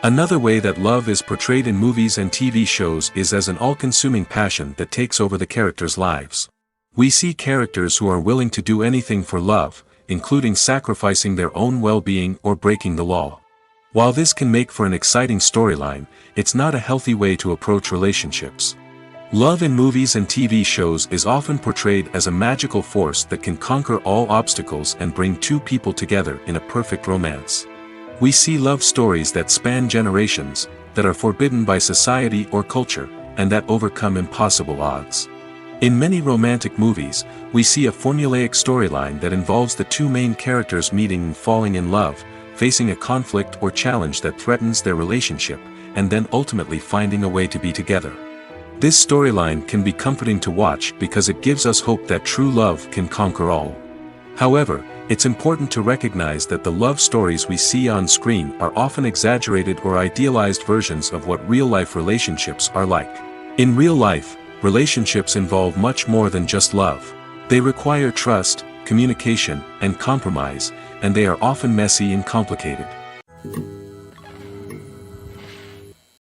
Another way that love is portrayed in movies and TV shows is as an all-consuming passion that takes over the characters' lives. We see characters who are willing to do anything for love, including sacrificing their own well-being or breaking the law. While this can make for an exciting storyline, it's not a healthy way to approach relationships. Love in movies and TV shows is often portrayed as a magical force that can conquer all obstacles and bring two people together in a perfect romance. We see love stories that span generations, that are forbidden by society or culture, and that overcome impossible odds. In many romantic movies, we see a formulaic storyline that involves the two main characters meeting and falling in love, facing a conflict or challenge that threatens their relationship, and then ultimately finding a way to be together. This storyline can be comforting to watch because it gives us hope that true love can conquer all. However, it's important to recognize that the love stories we see on screen are often exaggerated or idealized versions of what real-life relationships are like. In real life, relationships involve much more than just love. They require trust, communication, and compromise, and they are often messy and complicated.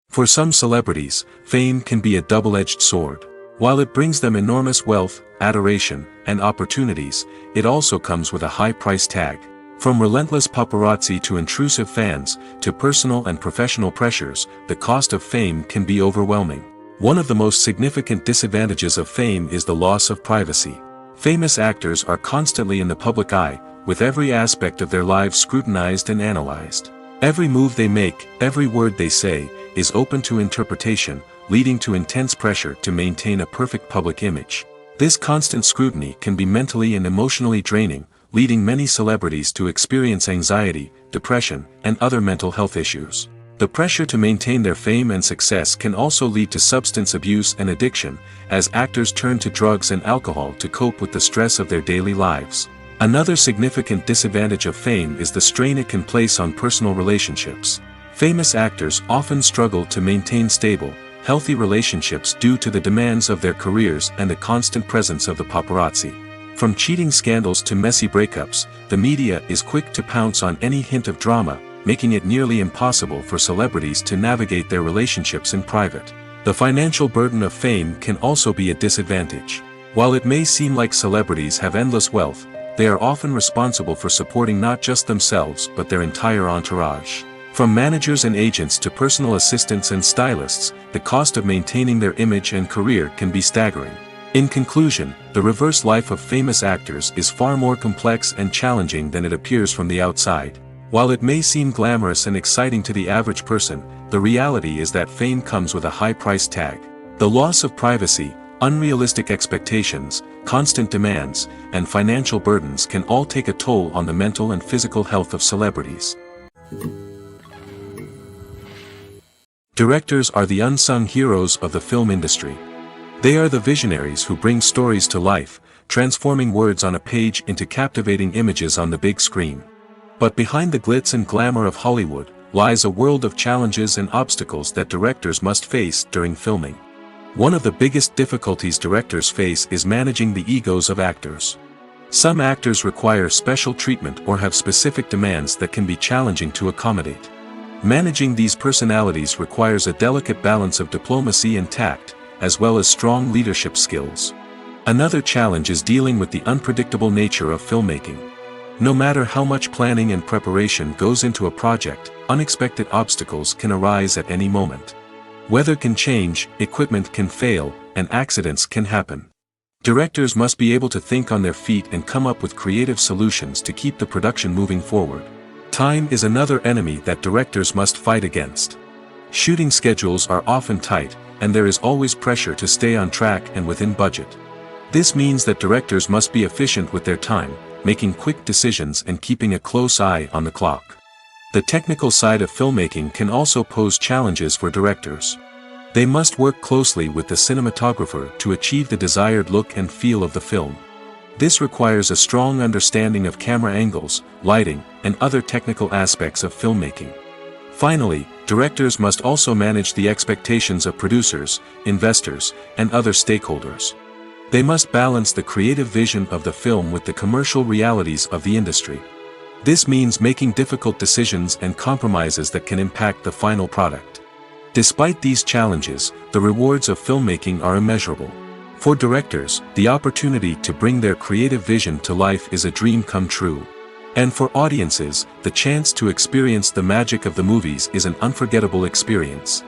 For some celebrities, fame can be a double-edged sword. While it brings them enormous wealth, adoration, and opportunities, it also comes with a high price tag. From relentless paparazzi to intrusive fans, to personal and professional pressures, the cost of fame can be overwhelming. One of the most significant disadvantages of fame is the loss of privacy. Famous actors are constantly in the public eye, with every aspect of their lives scrutinized and analyzed. Every move they make, every word they say, is open to interpretation, leading to intense pressure to maintain a perfect public image. This constant scrutiny can be mentally and emotionally draining, leading many celebrities to experience anxiety, depression, and other mental health issues. The pressure to maintain their fame and success can also lead to substance abuse and addiction, as actors turn to drugs and alcohol to cope with the stress of their daily lives. Another significant disadvantage of fame is the strain it can place on personal relationships. Famous actors often struggle to maintain stable, healthy relationships due to the demands of their careers and the constant presence of the paparazzi. From cheating scandals to messy breakups, the media is quick to pounce on any hint of drama, making it nearly impossible for celebrities to navigate their relationships in private. The financial burden of fame can also be a disadvantage. While it may seem like celebrities have endless wealth, they are often responsible for supporting not just themselves but their entire entourage. From managers and agents to personal assistants and stylists, the cost of maintaining their image and career can be staggering. In conclusion, the reverse life of famous actors is far more complex and challenging than it appears from the outside. While it may seem glamorous and exciting to the average person, the reality is that fame comes with a high price tag. The loss of privacy, unrealistic expectations, constant demands, and financial burdens can all take a toll on the mental and physical health of celebrities. Directors are the unsung heroes of the film industry. They are the visionaries who bring stories to life, transforming words on a page into captivating images on the big screen. But behind the glitz and glamour of Hollywood, lies a world of challenges and obstacles that directors must face during filming. One of the biggest difficulties directors face is managing the egos of actors. Some actors require special treatment or have specific demands that can be challenging to accommodate. Managing these personalities requires a delicate balance of diplomacy and tact, as well as strong leadership skills. Another challenge is dealing with the unpredictable nature of filmmaking. No matter how much planning and preparation goes into a project, unexpected obstacles can arise at any moment. Weather can change, equipment can fail, and accidents can happen. Directors must be able to think on their feet and come up with creative solutions to keep the production moving forward. Time is another enemy that directors must fight against. Shooting schedules are often tight, and there is always pressure to stay on track and within budget. This means that directors must be efficient with their time, making quick decisions and keeping a close eye on the clock. The technical side of filmmaking can also pose challenges for directors. They must work closely with the cinematographer to achieve the desired look and feel of the film. This requires a strong understanding of camera angles, lighting, and other technical aspects of filmmaking. Finally, directors must also manage the expectations of producers, investors, and other stakeholders. They must balance the creative vision of the film with the commercial realities of the industry. This means making difficult decisions and compromises that can impact the final product. Despite these challenges, the rewards of filmmaking are immeasurable. For directors, the opportunity to bring their creative vision to life is a dream come true. And for audiences, the chance to experience the magic of the movies is an unforgettable experience.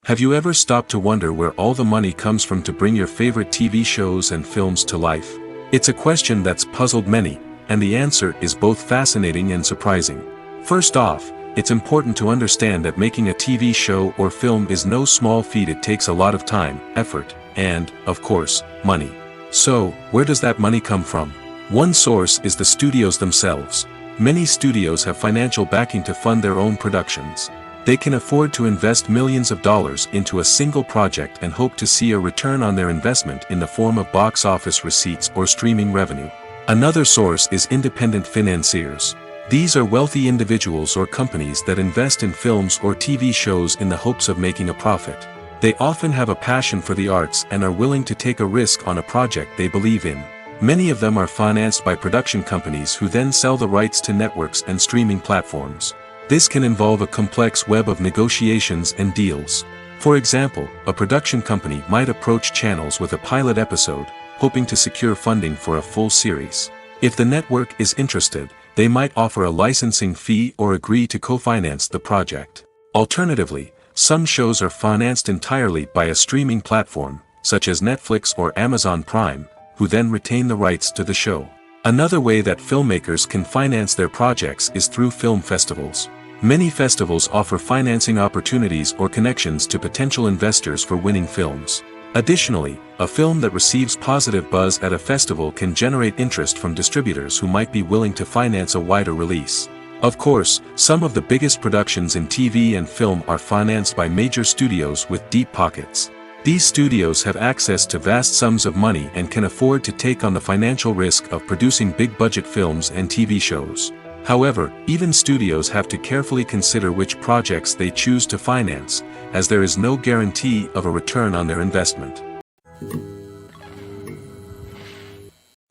Have you ever stopped to wonder where all the money comes from to bring your favorite TV shows and films to life? It's a question that's puzzled many, and the answer is both fascinating and surprising. First off, it's important to understand that making a TV show or film is no small feat. It takes a lot of time, effort, and, of course, money. So, where does that money come from? One source is the studios themselves. Many studios have financial backing to fund their own productions. They can afford to invest millions of dollars into a single project and hope to see a return on their investment in the form of box office receipts or streaming revenue. Another source is independent financiers. These are wealthy individuals or companies that invest in films or TV shows in the hopes of making a profit. They often have a passion for the arts and are willing to take a risk on a project they believe in. Many of them are financed by production companies who then sell the rights to networks and streaming platforms. This can involve a complex web of negotiations and deals. For example, a production company might approach channels with a pilot episode, hoping to secure funding for a full series. If the network is interested, they might offer a licensing fee or agree to co-finance the project. Alternatively, some shows are financed entirely by a streaming platform, such as Netflix or Amazon Prime, who then retain the rights to the show. Another way that filmmakers can finance their projects is through film festivals. Many festivals offer financing opportunities or connections to potential investors for winning films. Additionally, a film that receives positive buzz at a festival can generate interest from distributors who might be willing to finance a wider release. Of course, some of the biggest productions in TV and film are financed by major studios with deep pockets. These studios have access to vast sums of money and can afford to take on the financial risk of producing big-budget films and TV shows. However, even studios have to carefully consider which projects they choose to finance, as there is no guarantee of a return on their investment.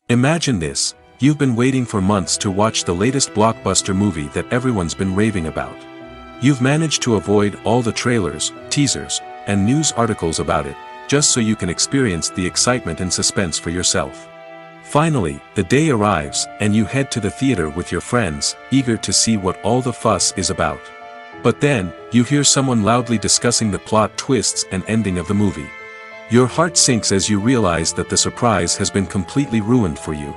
Imagine this: you've been waiting for months to watch the latest blockbuster movie that everyone's been raving about. You've managed to avoid all the trailers, teasers, and news articles about it, just so you can experience the excitement and suspense for yourself. Finally, the day arrives, and you head to the theater with your friends, eager to see what all the fuss is about. But then, you hear someone loudly discussing the plot twists and ending of the movie. Your heart sinks as you realize that the surprise has been completely ruined for you.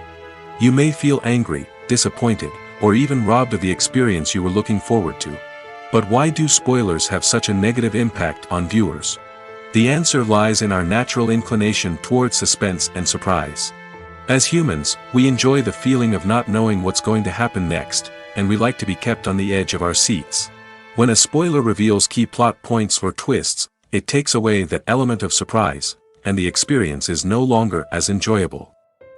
You may feel angry, disappointed, or even robbed of the experience you were looking forward to. But why do spoilers have such a negative impact on viewers? The answer lies in our natural inclination towards suspense and surprise. As humans, we enjoy the feeling of not knowing what's going to happen next, and we like to be kept on the edge of our seats. When a spoiler reveals key plot points or twists, it takes away that element of surprise, and the experience is no longer as enjoyable.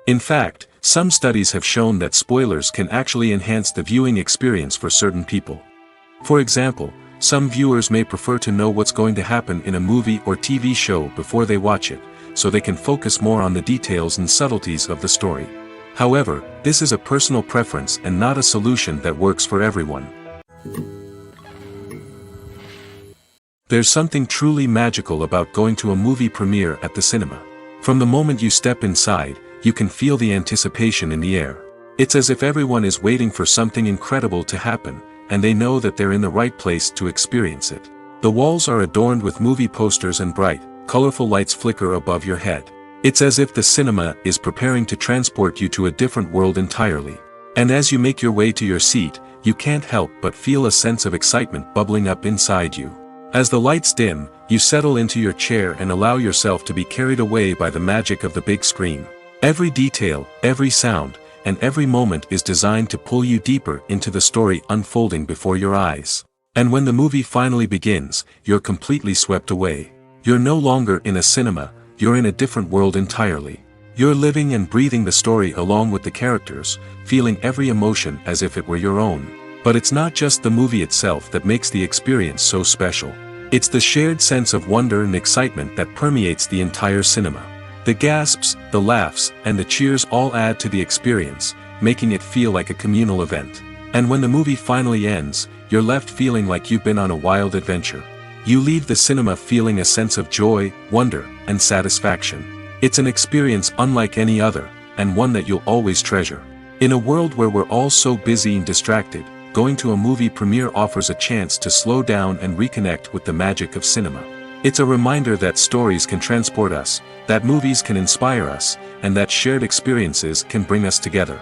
In fact, some studies have shown that spoilers can actually enhance the viewing experience for certain people. For example, some viewers may prefer to know what's going to happen in a movie or TV show before they watch it, so they can focus more on the details and subtleties of the story. However, this is a personal preference and not a solution that works for everyone. There's something truly magical about going to a movie premiere at the cinema. From the moment you step inside, you can feel the anticipation in the air. It's as if everyone is waiting for something incredible to happen, and they know that they're in the right place to experience it. The walls are adorned with movie posters and bright, colorful lights flicker above your head. It's as if the cinema is preparing to transport you to a different world entirely. And as you make your way to your seat, you can't help but feel a sense of excitement bubbling up inside you. As the lights dim, you settle into your chair and allow yourself to be carried away by the magic of the big screen. Every detail, every sound, and every moment is designed to pull you deeper into the story unfolding before your eyes. And when the movie finally begins, you're completely swept away. You're no longer in a cinema, you're in a different world entirely. You're living and breathing the story along with the characters, feeling every emotion as if it were your own. But it's not just the movie itself that makes the experience so special. It's the shared sense of wonder and excitement that permeates the entire cinema. The gasps, the laughs, and the cheers all add to the experience, making it feel like a communal event. And when the movie finally ends, you're left feeling like you've been on a wild adventure. You leave the cinema feeling a sense of joy, wonder, and satisfaction. It's an experience unlike any other, and one that you'll always treasure. In a world where we're all so busy and distracted, going to a movie premiere offers a chance to slow down and reconnect with the magic of cinema. It's a reminder that stories can transport us, that movies can inspire us, and that shared experiences can bring us together.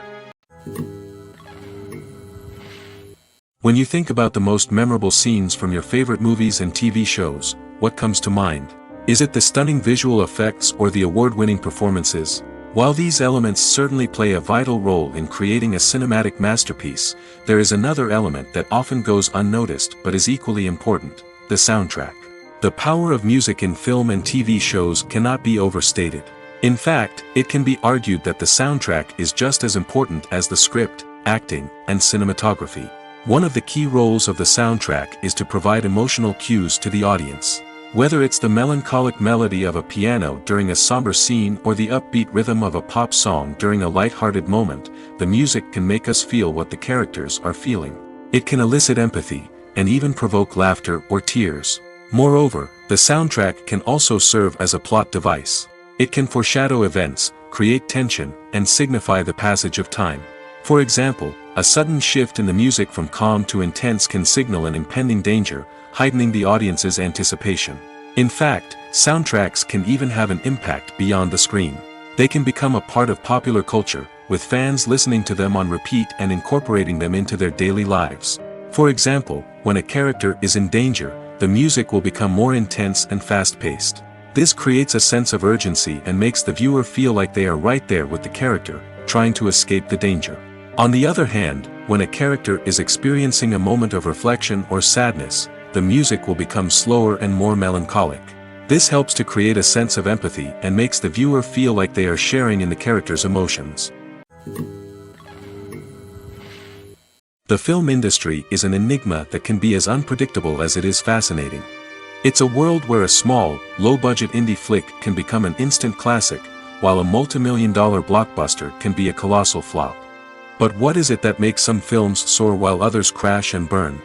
When you think about the most memorable scenes from your favorite movies and TV shows, what comes to mind? Is it the stunning visual effects or the award-winning performances? While these elements certainly play a vital role in creating a cinematic masterpiece, there is another element that often goes unnoticed but is equally important: the soundtrack. The power of music in film and TV shows cannot be overstated. In fact, it can be argued that the soundtrack is just as important as the script, acting, and cinematography. One of the key roles of the soundtrack is to provide emotional cues to the audience. Whether it's the melancholic melody of a piano during a somber scene or the upbeat rhythm of a pop song during a light-hearted moment, the music can make us feel what the characters are feeling. It can elicit empathy, and even provoke laughter or tears. Moreover, the soundtrack can also serve as a plot device. It can foreshadow events, create tension, and signify the passage of time. For example, a sudden shift in the music from calm to intense can signal an impending danger, heightening the audience's anticipation. In fact, soundtracks can even have an impact beyond the screen. They can become a part of popular culture, with fans listening to them on repeat and incorporating them into their daily lives. For example, when a character is in danger, the music will become more intense and fast-paced. This creates a sense of urgency and makes the viewer feel like they are right there with the character, trying to escape the danger. On the other hand, when a character is experiencing a moment of reflection or sadness, the music will become slower and more melancholic. This helps to create a sense of empathy and makes the viewer feel like they are sharing in the character's emotions. The film industry is an enigma that can be as unpredictable as it is fascinating. It's a world where a small, low-budget indie flick can become an instant classic, while a multi-million-dollar blockbuster can be a colossal flop. But what is it that makes some films soar while others crash and burn?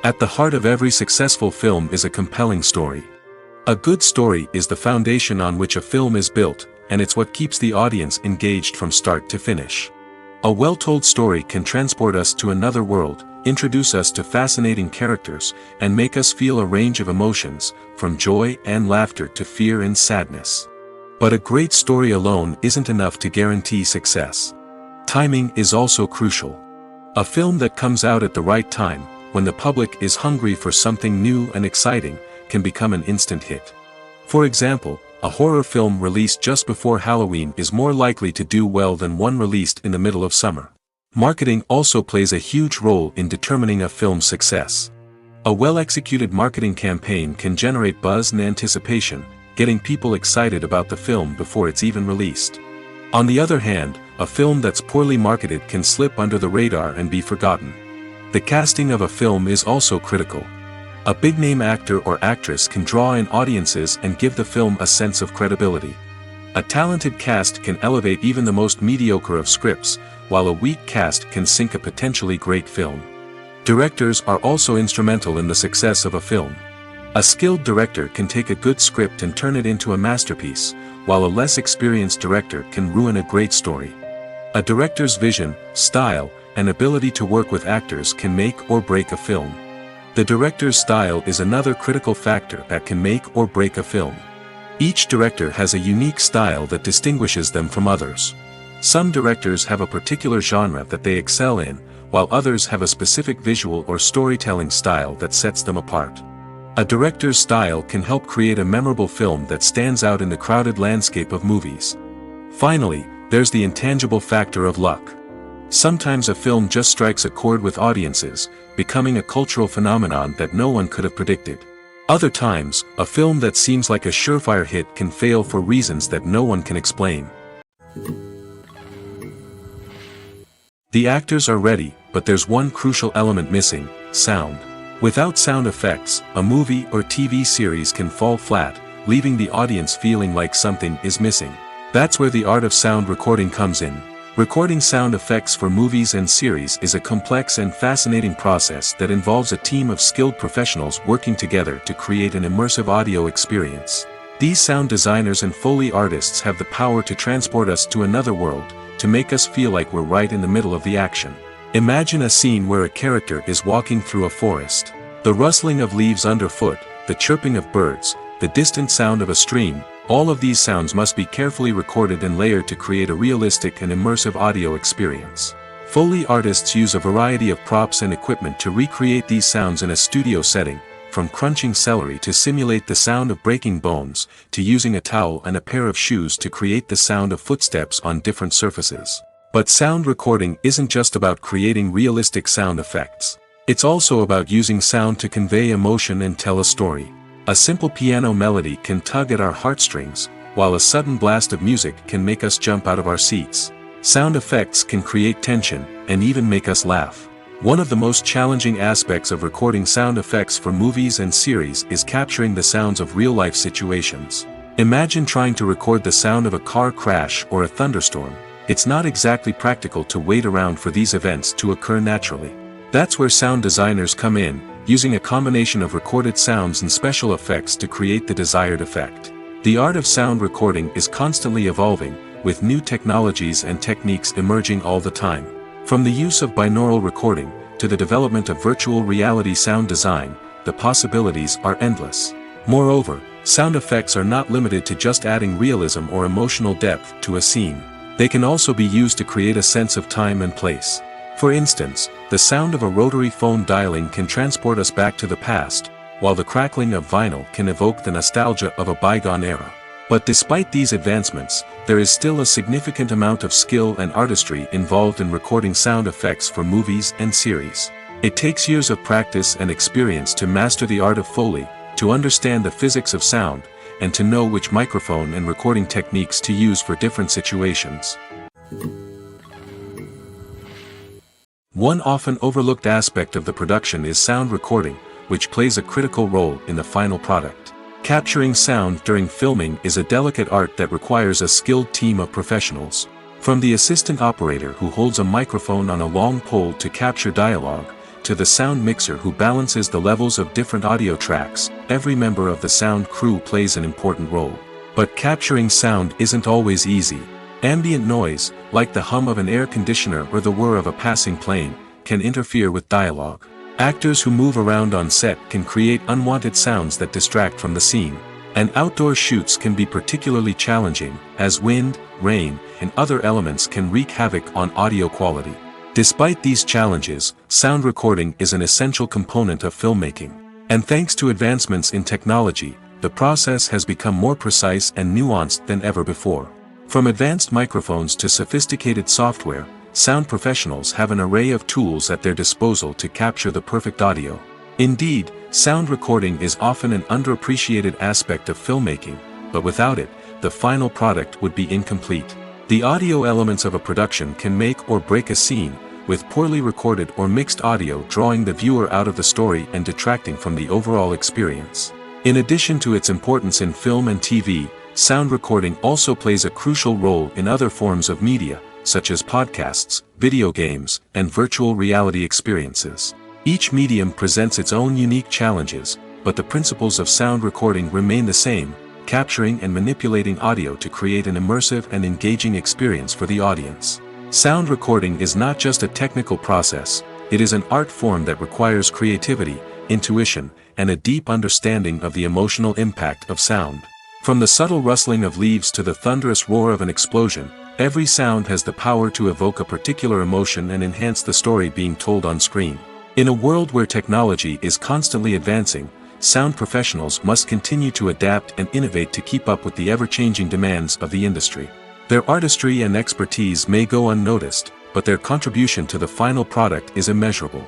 At the heart of every successful film is a compelling story. A good story is the foundation on which a film is built, and it's what keeps the audience engaged from start to finish. A well-told story can transport us to another world, introduce us to fascinating characters, and make us feel a range of emotions, from joy and laughter to fear and sadness. But a great story alone isn't enough to guarantee success. Timing is also crucial. A film that comes out at the right time, when the public is hungry for something new and exciting, can become an instant hit. For example, a horror film released just before Halloween is more likely to do well than one released in the middle of summer. Marketing also plays a huge role in determining a film's success. A well-executed marketing campaign can generate buzz and anticipation, getting people excited about the film before it's even released. On the other hand, a film that's poorly marketed can slip under the radar and be forgotten. The casting of a film is also critical. A big-name actor or actress can draw in audiences and give the film a sense of credibility. A talented cast can elevate even the most mediocre of scripts, while a weak cast can sink a potentially great film. Directors are also instrumental in the success of a film. A skilled director can take a good script and turn it into a masterpiece, while a less experienced director can ruin a great story. A director's vision, style, and ability to work with actors can make or break a film. The director's style is another critical factor that can make or break a film. Each director has a unique style that distinguishes them from others. Some directors have a particular genre that they excel in, while others have a specific visual or storytelling style that sets them apart. A director's style can help create a memorable film that stands out in the crowded landscape of movies. Finally, there's the intangible factor of luck. Sometimes a film just strikes a chord with audiences, becoming a cultural phenomenon that no one could have predicted. Other times, a film that seems like a surefire hit can fail for reasons that no one can explain. The actors are ready, but there's one crucial element missing: sound. Without sound effects, a movie or TV series can fall flat, leaving the audience feeling like something is missing. That's where the art of sound recording comes in. Recording sound effects for movies and series is a complex and fascinating process that involves a team of skilled professionals working together to create an immersive audio experience. These sound designers and Foley artists have the power to transport us to another world, to make us feel like we're right in the middle of the action. Imagine a scene where a character is walking through a forest. The rustling of leaves underfoot, the chirping of birds, the distant sound of a stream, all of these sounds must be carefully recorded and layered to create a realistic and immersive audio experience. Foley artists use a variety of props and equipment to recreate these sounds in a studio setting, from crunching celery to simulate the sound of breaking bones, to using a towel and a pair of shoes to create the sound of footsteps on different surfaces. But sound recording isn't just about creating realistic sound effects. It's also about using sound to convey emotion and tell a story. A simple piano melody can tug at our heartstrings, while a sudden blast of music can make us jump out of our seats. Sound effects can create tension, and even make us laugh. One of the most challenging aspects of recording sound effects for movies and series is capturing the sounds of real-life situations. Imagine trying to record the sound of a car crash or a thunderstorm. It's not exactly practical to wait around for these events to occur naturally. That's where sound designers come in, using a combination of recorded sounds and special effects to create the desired effect. The art of sound recording is constantly evolving, with new technologies and techniques emerging all the time. From the use of binaural recording, to the development of virtual reality sound design, the possibilities are endless. Moreover, sound effects are not limited to just adding realism or emotional depth to a scene. They can also be used to create a sense of time and place. For instance, the sound of a rotary phone dialing can transport us back to the past, while the crackling of vinyl can evoke the nostalgia of a bygone era. But despite these advancements, there is still a significant amount of skill and artistry involved in recording sound effects for movies and series. It takes years of practice and experience to master the art of Foley, to understand the physics of sound, and to know which microphone and recording techniques to use for different situations. One often overlooked aspect of the production is sound recording, which plays a critical role in the final product. Capturing sound during filming is a delicate art that requires a skilled team of professionals. From the assistant operator who holds a microphone on a long pole to capture dialogue, to the sound mixer who balances the levels of different audio tracks, every member of the sound crew plays an important role. But capturing sound isn't always easy. Ambient noise, like the hum of an air conditioner or the whir of a passing plane, can interfere with dialogue. Actors who move around on set can create unwanted sounds that distract from the scene. And outdoor shoots can be particularly challenging, as wind, rain, and other elements can wreak havoc on audio quality. Despite these challenges, sound recording is an essential component of filmmaking. And thanks to advancements in technology, the process has become more precise and nuanced than ever before. From advanced microphones to sophisticated software, sound professionals have an array of tools at their disposal to capture the perfect audio. Indeed, sound recording is often an underappreciated aspect of filmmaking, but without it, the final product would be incomplete. The audio elements of a production can make or break a scene, with poorly recorded or mixed audio drawing the viewer out of the story and detracting from the overall experience. In addition to its importance in film and TV, sound recording also plays a crucial role in other forms of media, such as podcasts, video games, and virtual reality experiences. Each medium presents its own unique challenges, but the principles of sound recording remain the same, capturing and manipulating audio to create an immersive and engaging experience for the audience. Sound recording is not just a technical process, it is an art form that requires creativity, intuition, and a deep understanding of the emotional impact of sound. From the subtle rustling of leaves to the thunderous roar of an explosion, every sound has the power to evoke a particular emotion and enhance the story being told on screen. In a world where technology is constantly advancing, sound professionals must continue to adapt and innovate to keep up with the ever-changing demands of the industry. Their artistry and expertise may go unnoticed, but their contribution to the final product is immeasurable.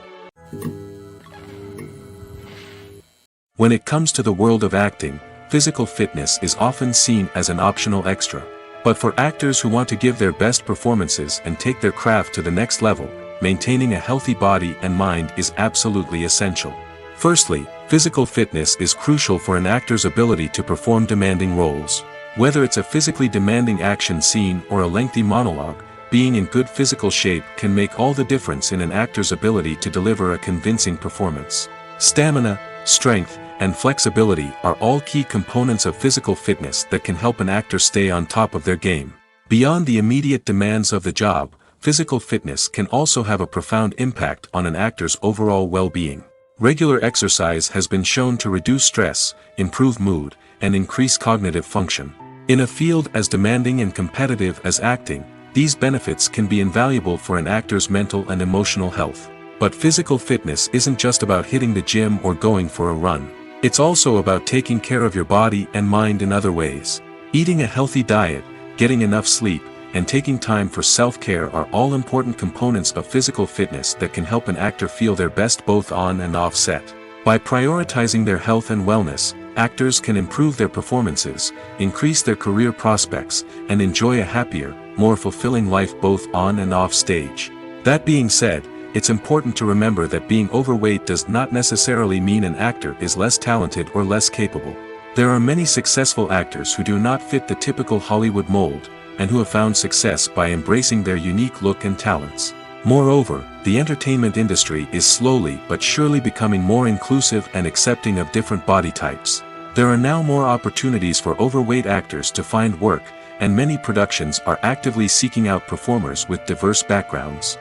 When it comes to the world of acting, physical fitness is often seen as an optional extra. But for actors who want to give their best performances and take their craft to the next level, maintaining a healthy body and mind is absolutely essential. Firstly, physical fitness is crucial for an actor's ability to perform demanding roles. Whether it's a physically demanding action scene or a lengthy monologue, being in good physical shape can make all the difference in an actor's ability to deliver a convincing performance. Stamina, strength, and flexibility are all key components of physical fitness that can help an actor stay on top of their game. Beyond the immediate demands of the job, physical fitness can also have a profound impact on an actor's overall well-being. Regular exercise has been shown to reduce stress, improve mood, and increase cognitive function. In a field as demanding and competitive as acting, these benefits can be invaluable for an actor's mental and emotional health. But physical fitness isn't just about hitting the gym or going for a run. It's also about taking care of your body and mind in other ways. Eating a healthy diet, getting enough sleep, and taking time for self-care are all important components of physical fitness that can help an actor feel their best both on and off set. By prioritizing their health and wellness, actors can improve their performances, increase their career prospects, and enjoy a happier, more fulfilling life both on and off stage. That being said, it's important to remember that being overweight does not necessarily mean an actor is less talented or less capable. There are many successful actors who do not fit the typical Hollywood mold, and who have found success by embracing their unique look and talents. Moreover, the entertainment industry is slowly but surely becoming more inclusive and accepting of different body types. There are now more opportunities for overweight actors to find work, and many productions are actively seeking out performers with diverse backgrounds.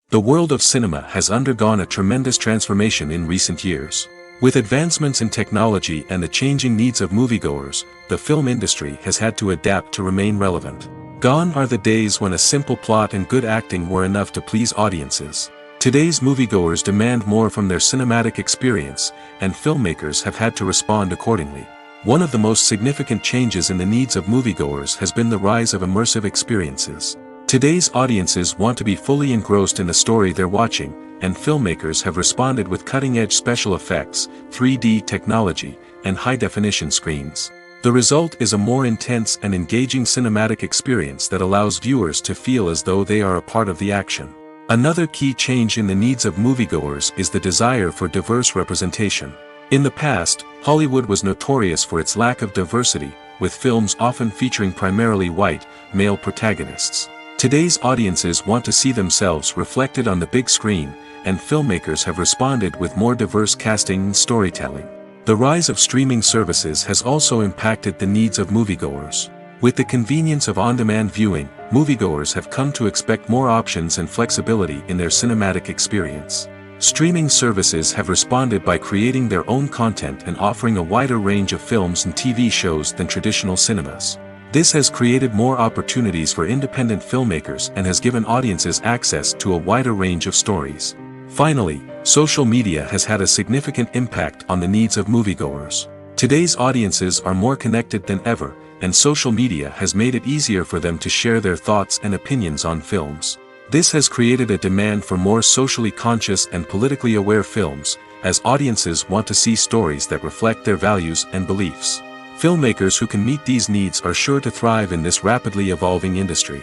The world of cinema has undergone a tremendous transformation in recent years. With advancements in technology and the changing needs of moviegoers, the film industry has had to adapt to remain relevant. Gone are the days when a simple plot and good acting were enough to please audiences. Today's moviegoers demand more from their cinematic experience, and filmmakers have had to respond accordingly. One of the most significant changes in the needs of moviegoers has been the rise of immersive experiences. Today's audiences want to be fully engrossed in the story they're watching, and filmmakers have responded with cutting-edge special effects, 3D technology, and high-definition screens. The result is a more intense and engaging cinematic experience that allows viewers to feel as though they are a part of the action. Another key change in the needs of moviegoers is the desire for diverse representation. In the past, Hollywood was notorious for its lack of diversity, with films often featuring primarily white, male protagonists. Today's audiences want to see themselves reflected on the big screen, and filmmakers have responded with more diverse casting and storytelling. The rise of streaming services has also impacted the needs of moviegoers. With the convenience of on-demand viewing, moviegoers have come to expect more options and flexibility in their cinematic experience. Streaming services have responded by creating their own content and offering a wider range of films and TV shows than traditional cinemas. This has created more opportunities for independent filmmakers and has given audiences access to a wider range of stories. Finally, social media has had a significant impact on the needs of moviegoers. Today's audiences are more connected than ever, and social media has made it easier for them to share their thoughts and opinions on films. This has created a demand for more socially conscious and politically aware films, as audiences want to see stories that reflect their values and beliefs. Filmmakers who can meet these needs are sure to thrive in this rapidly evolving industry.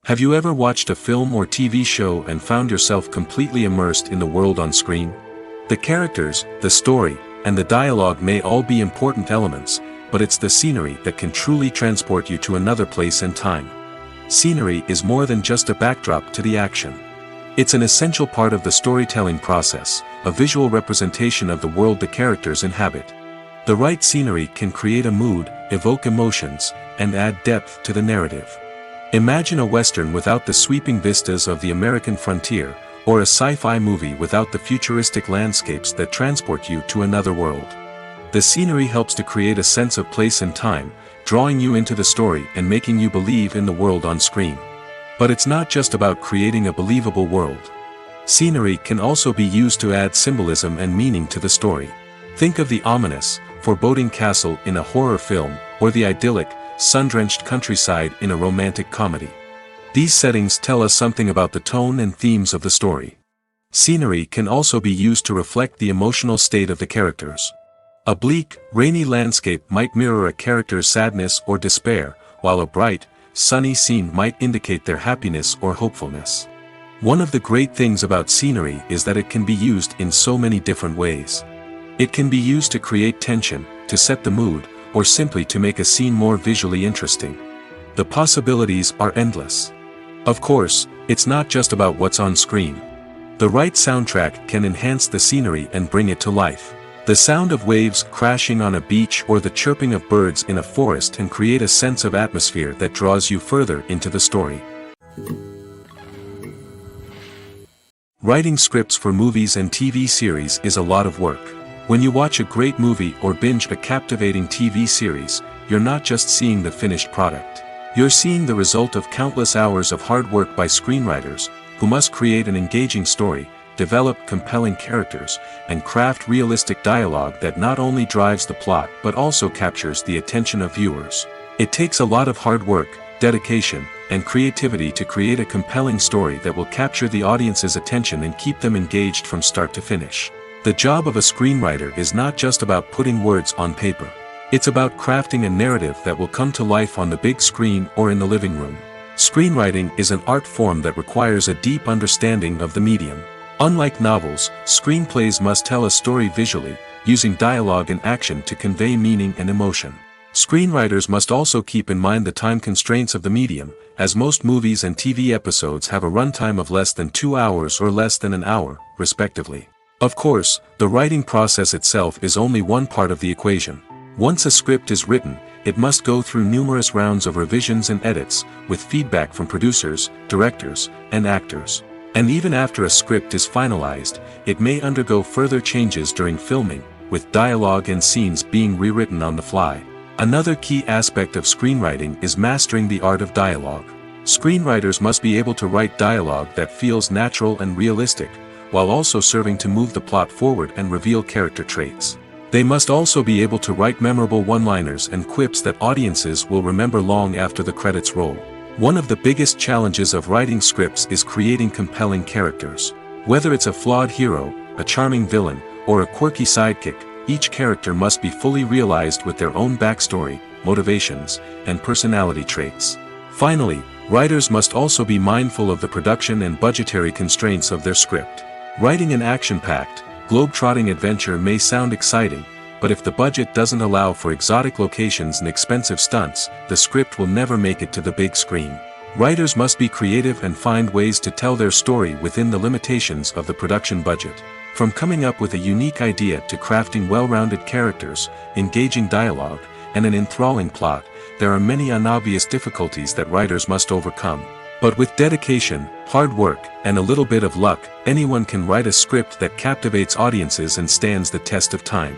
Have you ever watched a film or TV show and found yourself completely immersed in the world on screen? The characters, the story, and the dialogue may all be important elements, but it's the scenery that can truly transport you to another place and time. Scenery is more than just a backdrop to the action. It's an essential part of the storytelling process, a visual representation of the world the characters inhabit. The right scenery can create a mood, evoke emotions, and add depth to the narrative. Imagine a Western without the sweeping vistas of the American frontier, or a sci-fi movie without the futuristic landscapes that transport you to another world. The scenery helps to create a sense of place and time, drawing you into the story and making you believe in the world on screen. But it's not just about creating a believable world. Scenery can also be used to add symbolism and meaning to the story. Think of the ominous, foreboding castle in a horror film, or the idyllic, sun-drenched countryside in a romantic comedy. These settings tell us something about the tone and themes of the story. Scenery can also be used to reflect the emotional state of the characters. A bleak, rainy landscape might mirror a character's sadness or despair, while a bright, sunny scene might indicate their happiness or hopefulness. One of the great things about scenery is that it can be used in so many different ways. It can be used to create tension, to set the mood, or simply to make a scene more visually interesting. The possibilities are endless. Of course, it's not just about what's on screen. The right soundtrack can enhance the scenery and bring it to life. The sound of waves crashing on a beach or the chirping of birds in a forest can create a sense of atmosphere that draws you further into the story. Writing scripts for movies and TV series is a lot of work. When you watch a great movie or binge a captivating TV series, you're not just seeing the finished product. You're seeing the result of countless hours of hard work by screenwriters, who must create an engaging story, develop compelling characters, and craft realistic dialogue that not only drives the plot but also captures the attention of viewers. It takes a lot of hard work, dedication, and creativity to create a compelling story that will capture the audience's attention and keep them engaged from start to finish. The job of a screenwriter is not just about putting words on paper. It's about crafting a narrative that will come to life on the big screen or in the living room. Screenwriting is an art form that requires a deep understanding of the medium. Unlike novels, screenplays must tell a story visually, using dialogue and action to convey meaning and emotion. Screenwriters must also keep in mind the time constraints of the medium, as most movies and TV episodes have a runtime of less than 2 hours or less than an hour, respectively. Of course, the writing process itself is only one part of the equation. Once a script is written, it must go through numerous rounds of revisions and edits, with feedback from producers, directors, and actors. And even after a script is finalized, it may undergo further changes during filming, with dialogue and scenes being rewritten on the fly. Another key aspect of screenwriting is mastering the art of dialogue. Screenwriters must be able to write dialogue that feels natural and realistic, while also serving to move the plot forward and reveal character traits. They must also be able to write memorable one-liners and quips that audiences will remember long after the credits roll. One of the biggest challenges of writing scripts is creating compelling characters. Whether it's a flawed hero, a charming villain, or a quirky sidekick, each character must be fully realized with their own backstory, motivations, and personality traits. Finally, writers must also be mindful of the production and budgetary constraints of their script. Writing an action-packed, globe-trotting adventure may sound exciting, but if the budget doesn't allow for exotic locations and expensive stunts, the script will never make it to the big screen. Writers must be creative and find ways to tell their story within the limitations of the production budget. From coming up with a unique idea to crafting well-rounded characters, engaging dialogue, and an enthralling plot, there are many unobvious difficulties that writers must overcome. But with dedication, hard work, and a little bit of luck, anyone can write a script that captivates audiences and stands the test of time.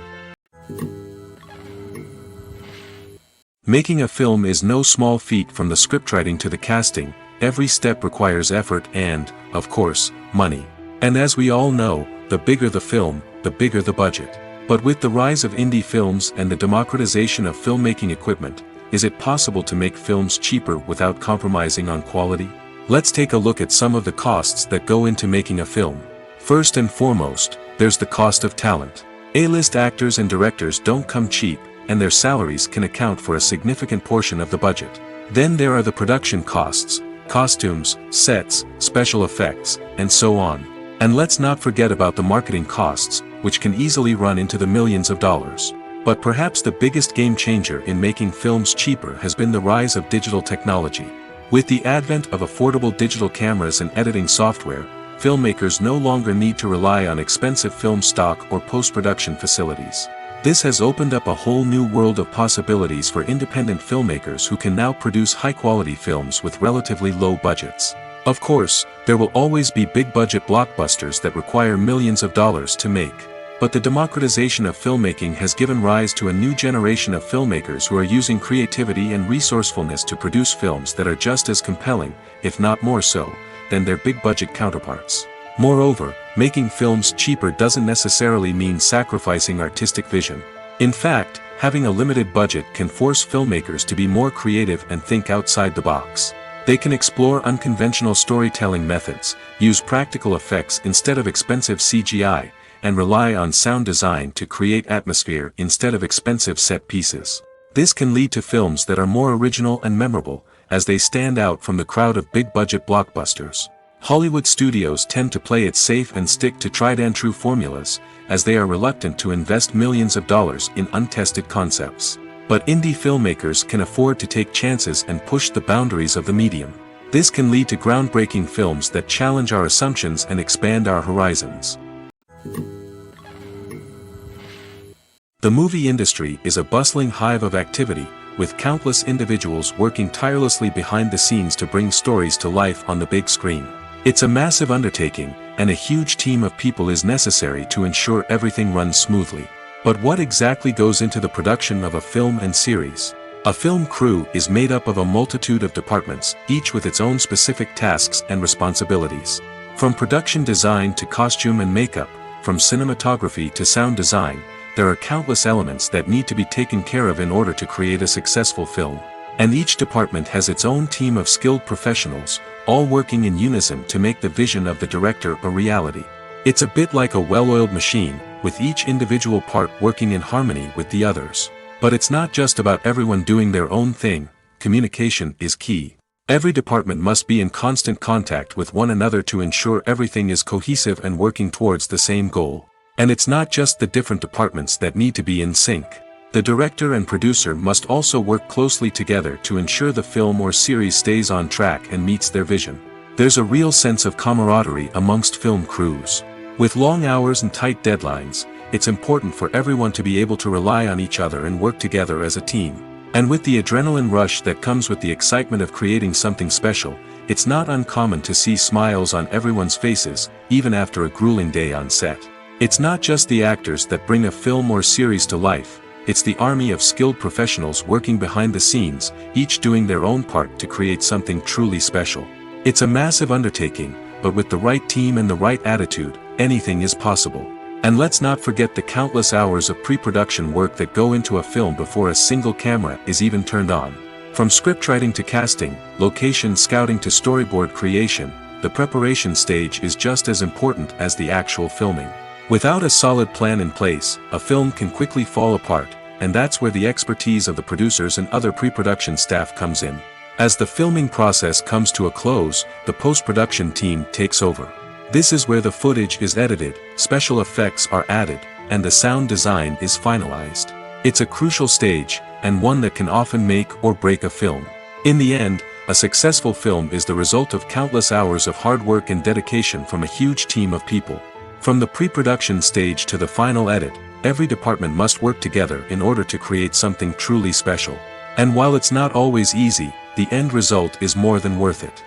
Making a film is no small feat. From the scriptwriting to the casting, every step requires effort and, of course, money. And as we all know, the bigger the film, the bigger the budget. But with the rise of indie films and the democratization of filmmaking equipment, is it possible to make films cheaper without compromising on quality? Let's take a look at some of the costs that go into making a film. First and foremost, there's the cost of talent. A-list actors and directors don't come cheap, and their salaries can account for a significant portion of the budget. Then there are the production costs, costumes, sets, special effects, and so on. And let's not forget about the marketing costs, which can easily run into the millions of dollars. But perhaps the biggest game changer in making films cheaper has been the rise of digital technology. With the advent of affordable digital cameras and editing software, filmmakers no longer need to rely on expensive film stock or post-production facilities. This has opened up a whole new world of possibilities for independent filmmakers who can now produce high-quality films with relatively low budgets. Of course, there will always be big-budget blockbusters that require millions of dollars to make. But the democratization of filmmaking has given rise to a new generation of filmmakers who are using creativity and resourcefulness to produce films that are just as compelling, if not more so, than their big-budget counterparts. Moreover, making films cheaper doesn't necessarily mean sacrificing artistic vision. In fact, having a limited budget can force filmmakers to be more creative and think outside the box. They can explore unconventional storytelling methods, use practical effects instead of expensive CGI, and rely on sound design to create atmosphere instead of expensive set pieces. This can lead to films that are more original and memorable, as they stand out from the crowd of big-budget blockbusters. Hollywood studios tend to play it safe and stick to tried-and-true formulas, as they are reluctant to invest millions of dollars in untested concepts. But indie filmmakers can afford to take chances and push the boundaries of the medium. This can lead to groundbreaking films that challenge our assumptions and expand our horizons. The movie industry is a bustling hive of activity, with countless individuals working tirelessly behind the scenes to bring stories to life on the big screen. It's a massive undertaking, and a huge team of people is necessary to ensure everything runs smoothly. But what exactly goes into the production of a film and series? A film crew is made up of a multitude of departments, each with its own specific tasks and responsibilities. From production design to costume and makeup, from cinematography to sound design, there are countless elements that need to be taken care of in order to create a successful film. And each department has its own team of skilled professionals, all working in unison to make the vision of the director a reality. It's a bit like a well-oiled machine, with each individual part working in harmony with the others. But it's not just about everyone doing their own thing. Communication is key. Every department must be in constant contact with one another to ensure everything is cohesive and working towards the same goal. And it's not just the different departments that need to be in sync. The director and producer must also work closely together to ensure the film or series stays on track and meets their vision. There's a real sense of camaraderie amongst film crews. With long hours and tight deadlines, it's important for everyone to be able to rely on each other and work together as a team. And with the adrenaline rush that comes with the excitement of creating something special, it's not uncommon to see smiles on everyone's faces, even after a grueling day on set. It's not just the actors that bring a film or series to life, it's the army of skilled professionals working behind the scenes, each doing their own part to create something truly special. It's a massive undertaking, but with the right team and the right attitude, anything is possible. And let's not forget the countless hours of pre-production work that go into a film before a single camera is even turned on. From scriptwriting to casting, location scouting to storyboard creation, the preparation stage is just as important as the actual filming. Without a solid plan in place, a film can quickly fall apart, and that's where the expertise of the producers and other pre-production staff comes in. As the filming process comes to a close, the post-production team takes over. This is where the footage is edited, special effects are added, and the sound design is finalized. It's a crucial stage, and one that can often make or break a film. In the end, a successful film is the result of countless hours of hard work and dedication from a huge team of people. From the pre-production stage to the final edit, every department must work together in order to create something truly special. And while it's not always easy, the end result is more than worth it.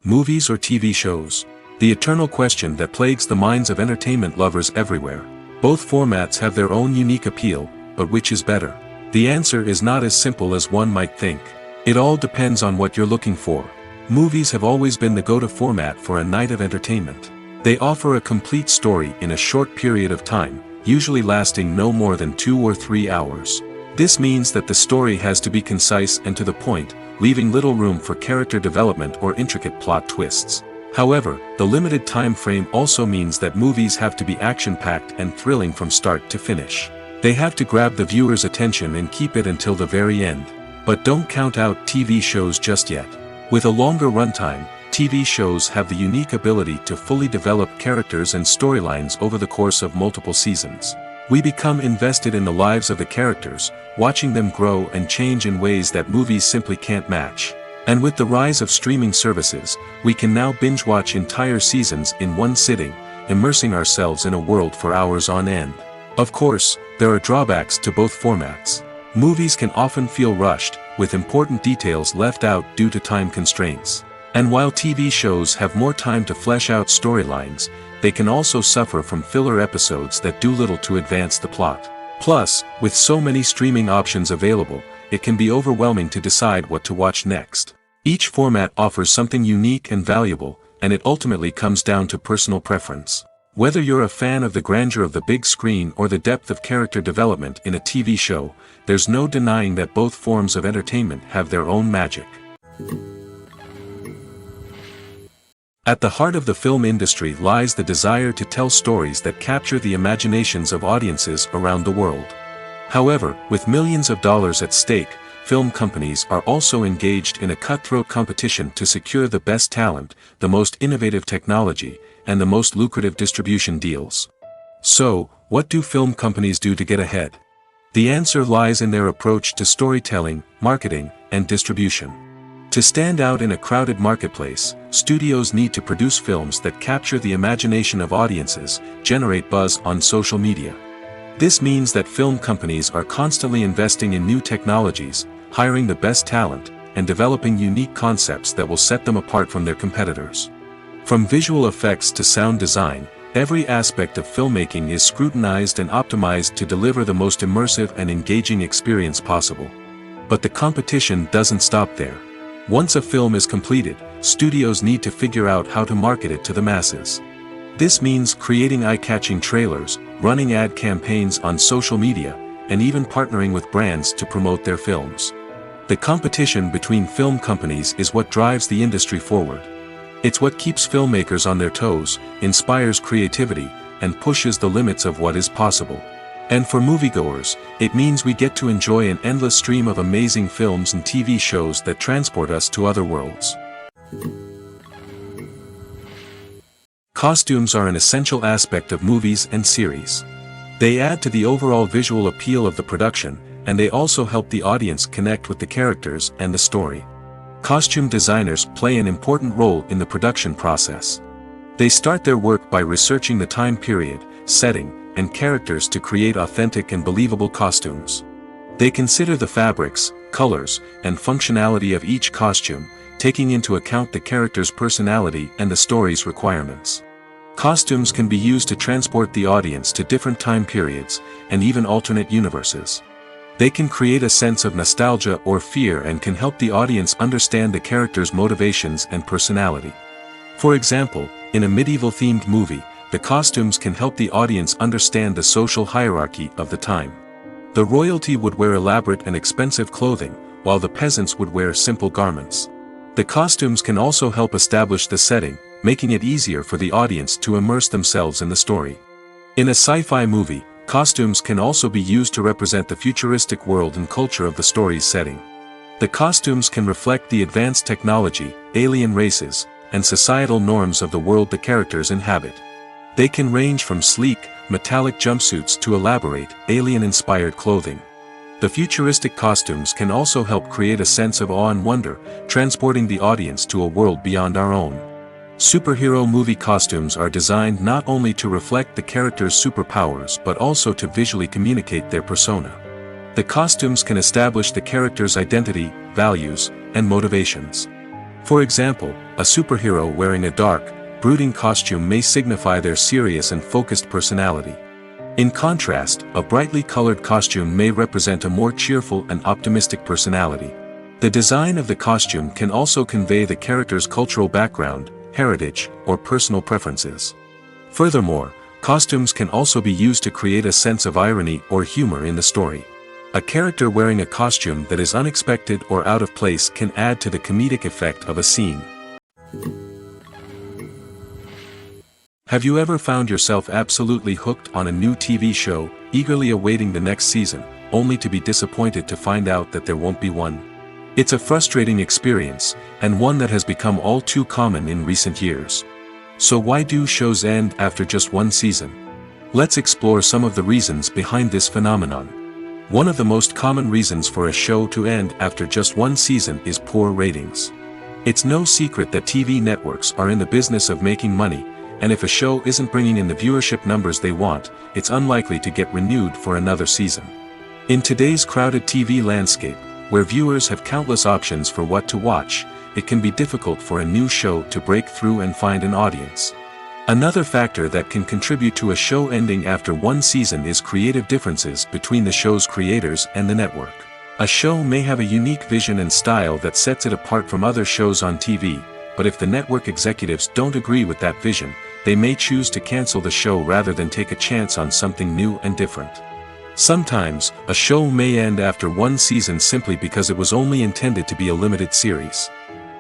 Movies or TV shows? The eternal question that plagues the minds of entertainment lovers everywhere. Both formats have their own unique appeal, but which is better? The answer is not as simple as one might think. It all depends on what you're looking for. Movies have always been the go-to format for a night of entertainment. They offer a complete story in a short period of time, usually lasting no more than 2 or 3 hours. This means that the story has to be concise and to the point, leaving little room for character development or intricate plot twists. However, the limited time frame also means that movies have to be action-packed and thrilling from start to finish. They have to grab the viewer's attention and keep it until the very end. But don't count out TV shows just yet. With a longer runtime, TV shows have the unique ability to fully develop characters and storylines over the course of multiple seasons. We become invested in the lives of the characters, watching them grow and change in ways that movies simply can't match. And with the rise of streaming services, we can now binge-watch entire seasons in one sitting, immersing ourselves in a world for hours on end. Of course, there are drawbacks to both formats. Movies can often feel rushed, with important details left out due to time constraints. And while TV shows have more time to flesh out storylines, they can also suffer from filler episodes that do little to advance the plot. Plus, with so many streaming options available, it can be overwhelming to decide what to watch next. Each format offers something unique and valuable, and it ultimately comes down to personal preference. Whether you're a fan of the grandeur of the big screen or the depth of character development in a TV show, there's no denying that both forms of entertainment have their own magic. At the heart of the film industry lies the desire to tell stories that capture the imaginations of audiences around the world. However, with millions of dollars at stake, film companies are also engaged in a cutthroat competition to secure the best talent, the most innovative technology, and the most lucrative distribution deals. So, what do film companies do to get ahead? The answer lies in their approach to storytelling, marketing, and distribution. To stand out in a crowded marketplace, studios need to produce films that capture the imagination of audiences, generate buzz on social media. This means that film companies are constantly investing in new technologies, hiring the best talent, and developing unique concepts that will set them apart from their competitors. From visual effects to sound design, Every aspect of filmmaking is scrutinized and optimized to deliver the most immersive and engaging experience possible. But the competition doesn't stop there. Once a film is completed, studios need to figure out how to market it to the masses. This means creating eye-catching trailers, running ad campaigns on social media, and even partnering with brands to promote their films. The competition between film companies is what drives the industry forward. It's what keeps filmmakers on their toes, inspires creativity, and pushes the limits of what is possible. And for moviegoers, it means we get to enjoy an endless stream of amazing films and TV shows that transport us to other worlds. Costumes are an essential aspect of movies and series. They add to the overall visual appeal of the production, and they also help the audience connect with the characters and the story. Costume designers play an important role in the production process. They start their work by researching the time period, setting, and characters to create authentic and believable costumes. They consider the fabrics, colors, and functionality of each costume, taking into account the character's personality and the story's requirements. Costumes can be used to transport the audience to different time periods, and even alternate universes. They can create a sense of nostalgia or fear and can help the audience understand the character's motivations and personality. For example, in a medieval-themed movie, the costumes can help the audience understand the social hierarchy of the time. The royalty would wear elaborate and expensive clothing, while the peasants would wear simple garments. The costumes can also help establish the setting, making it easier for the audience to immerse themselves in the story. In a sci-fi movie, costumes can also be used to represent the futuristic world and culture of the story's setting. The costumes can reflect the advanced technology, alien races, and societal norms of the world the characters inhabit. They can range from sleek, metallic jumpsuits to elaborate, alien-inspired clothing. The futuristic costumes can also help create a sense of awe and wonder, transporting the audience to a world beyond our own. Superhero movie costumes are designed not only to reflect the character's superpowers but also to visually communicate their persona. The costumes can establish the character's identity, values, and motivations. For example, a superhero wearing a dark, brooding costume may signify their serious and focused personality. In contrast, a brightly colored costume may represent a more cheerful and optimistic personality. The design of the costume can also convey the character's cultural background, heritage, or personal preferences. Furthermore, costumes can also be used to create a sense of irony or humor in the story. A character wearing a costume that is unexpected or out of place can add to the comedic effect of a scene. Have you ever found yourself absolutely hooked on a new TV show, eagerly awaiting the next season, only to be disappointed to find out that there won't be one? It's a frustrating experience, and one that has become all too common in recent years. So why do shows end after just one season? Let's explore some of the reasons behind this phenomenon. One of the most common reasons for a show to end after just one season is poor ratings. It's no secret that TV networks are in the business of making money, and if a show isn't bringing in the viewership numbers they want, it's unlikely to get renewed for another season. In today's crowded TV landscape, where viewers have countless options for what to watch, it can be difficult for a new show to break through and find an audience. Another factor that can contribute to a show ending after one season is creative differences between the show's creators and the network. A show may have a unique vision and style that sets it apart from other shows on TV, but if the network executives don't agree with that vision, they may choose to cancel the show rather than take a chance on something new and different. Sometimes, a show may end after one season simply because it was only intended to be a limited series.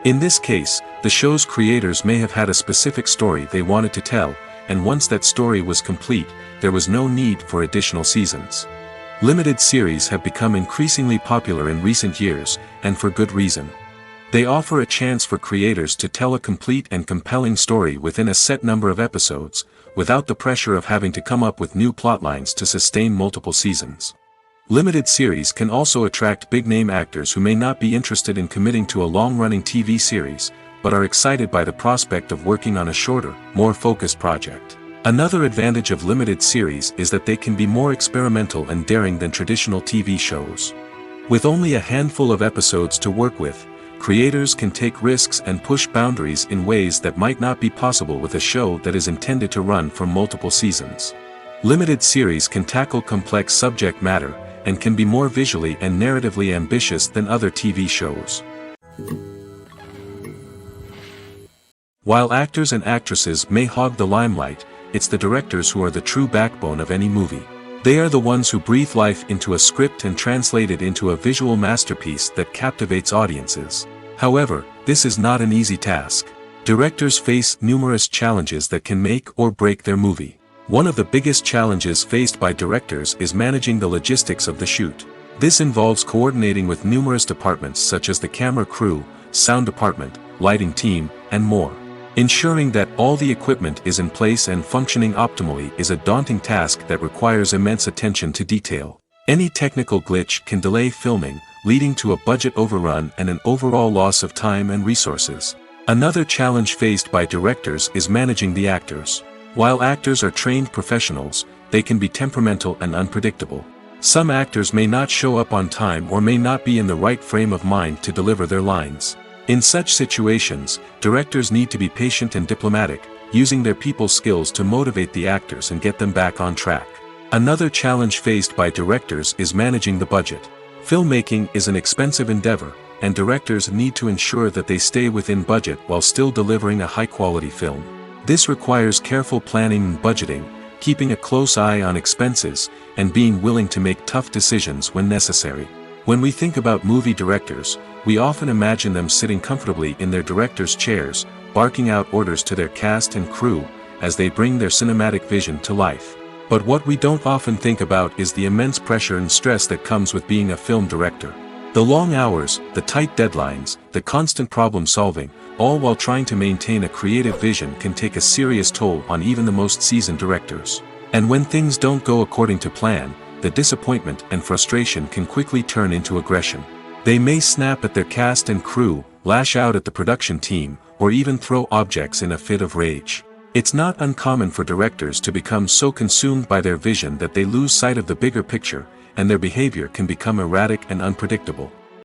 In this case, the show's creators may have had a specific story they wanted to tell, and once that story was complete, there was no need for additional seasons. Limited series have become increasingly popular in recent years, and for good reason. They offer a chance for creators to tell a complete and compelling story within a set number of episodes, without the pressure of having to come up with new plotlines to sustain multiple seasons. Limited series can also attract big-name actors who may not be interested in committing to a long-running TV series, but are excited by the prospect of working on a shorter, more focused project. Another advantage of limited series is that they can be more experimental and daring than traditional TV shows. With only a handful of episodes to work with, creators can take risks and push boundaries in ways that might not be possible with a show that is intended to run for multiple seasons. Limited series can tackle complex subject matter, and can be more visually and narratively ambitious than other TV shows. While actors and actresses may hog the limelight, it's the directors who are the true backbone of any movie. They are the ones who breathe life into a script and translate it into a visual masterpiece that captivates audiences. However, this is not an easy task. Directors face numerous challenges that can make or break their movie. One of the biggest challenges faced by directors is managing the logistics of the shoot. This involves coordinating with numerous departments such as the camera crew, sound department, lighting team, and more. Ensuring that all the equipment is in place and functioning optimally is a daunting task that requires immense attention to detail. Any technical glitch can delay filming, leading to a budget overrun and an overall loss of time and resources. Another challenge faced by directors is managing the actors. While actors are trained professionals, they can be temperamental and unpredictable. Some actors may not show up on time or may not be in the right frame of mind to deliver their lines. In such situations, directors need to be patient and diplomatic, using their people skills to motivate the actors and get them back on track. Another challenge faced by directors is managing the budget. Filmmaking is an expensive endeavor, and directors need to ensure that they stay within budget while still delivering a high-quality film. This requires careful planning and budgeting, keeping a close eye on expenses, and being willing to make tough decisions when necessary. When we think about movie directors, we often imagine them sitting comfortably in their director's chairs, barking out orders to their cast and crew, as they bring their cinematic vision to life. But what we don't often think about is the immense pressure and stress that comes with being a film director. The long hours, the tight deadlines, the constant problem solving, all while trying to maintain a creative vision can take a serious toll on even the most seasoned directors. And when things don't go according to plan, the disappointment and frustration can quickly turn into aggression. They may snap at their cast and crew, lash out at the production team, or even throw objects in a fit of rage. It's not uncommon for directors to become so consumed by their vision that they lose sight of the bigger picture, and their behavior can become erratic and unpredictable.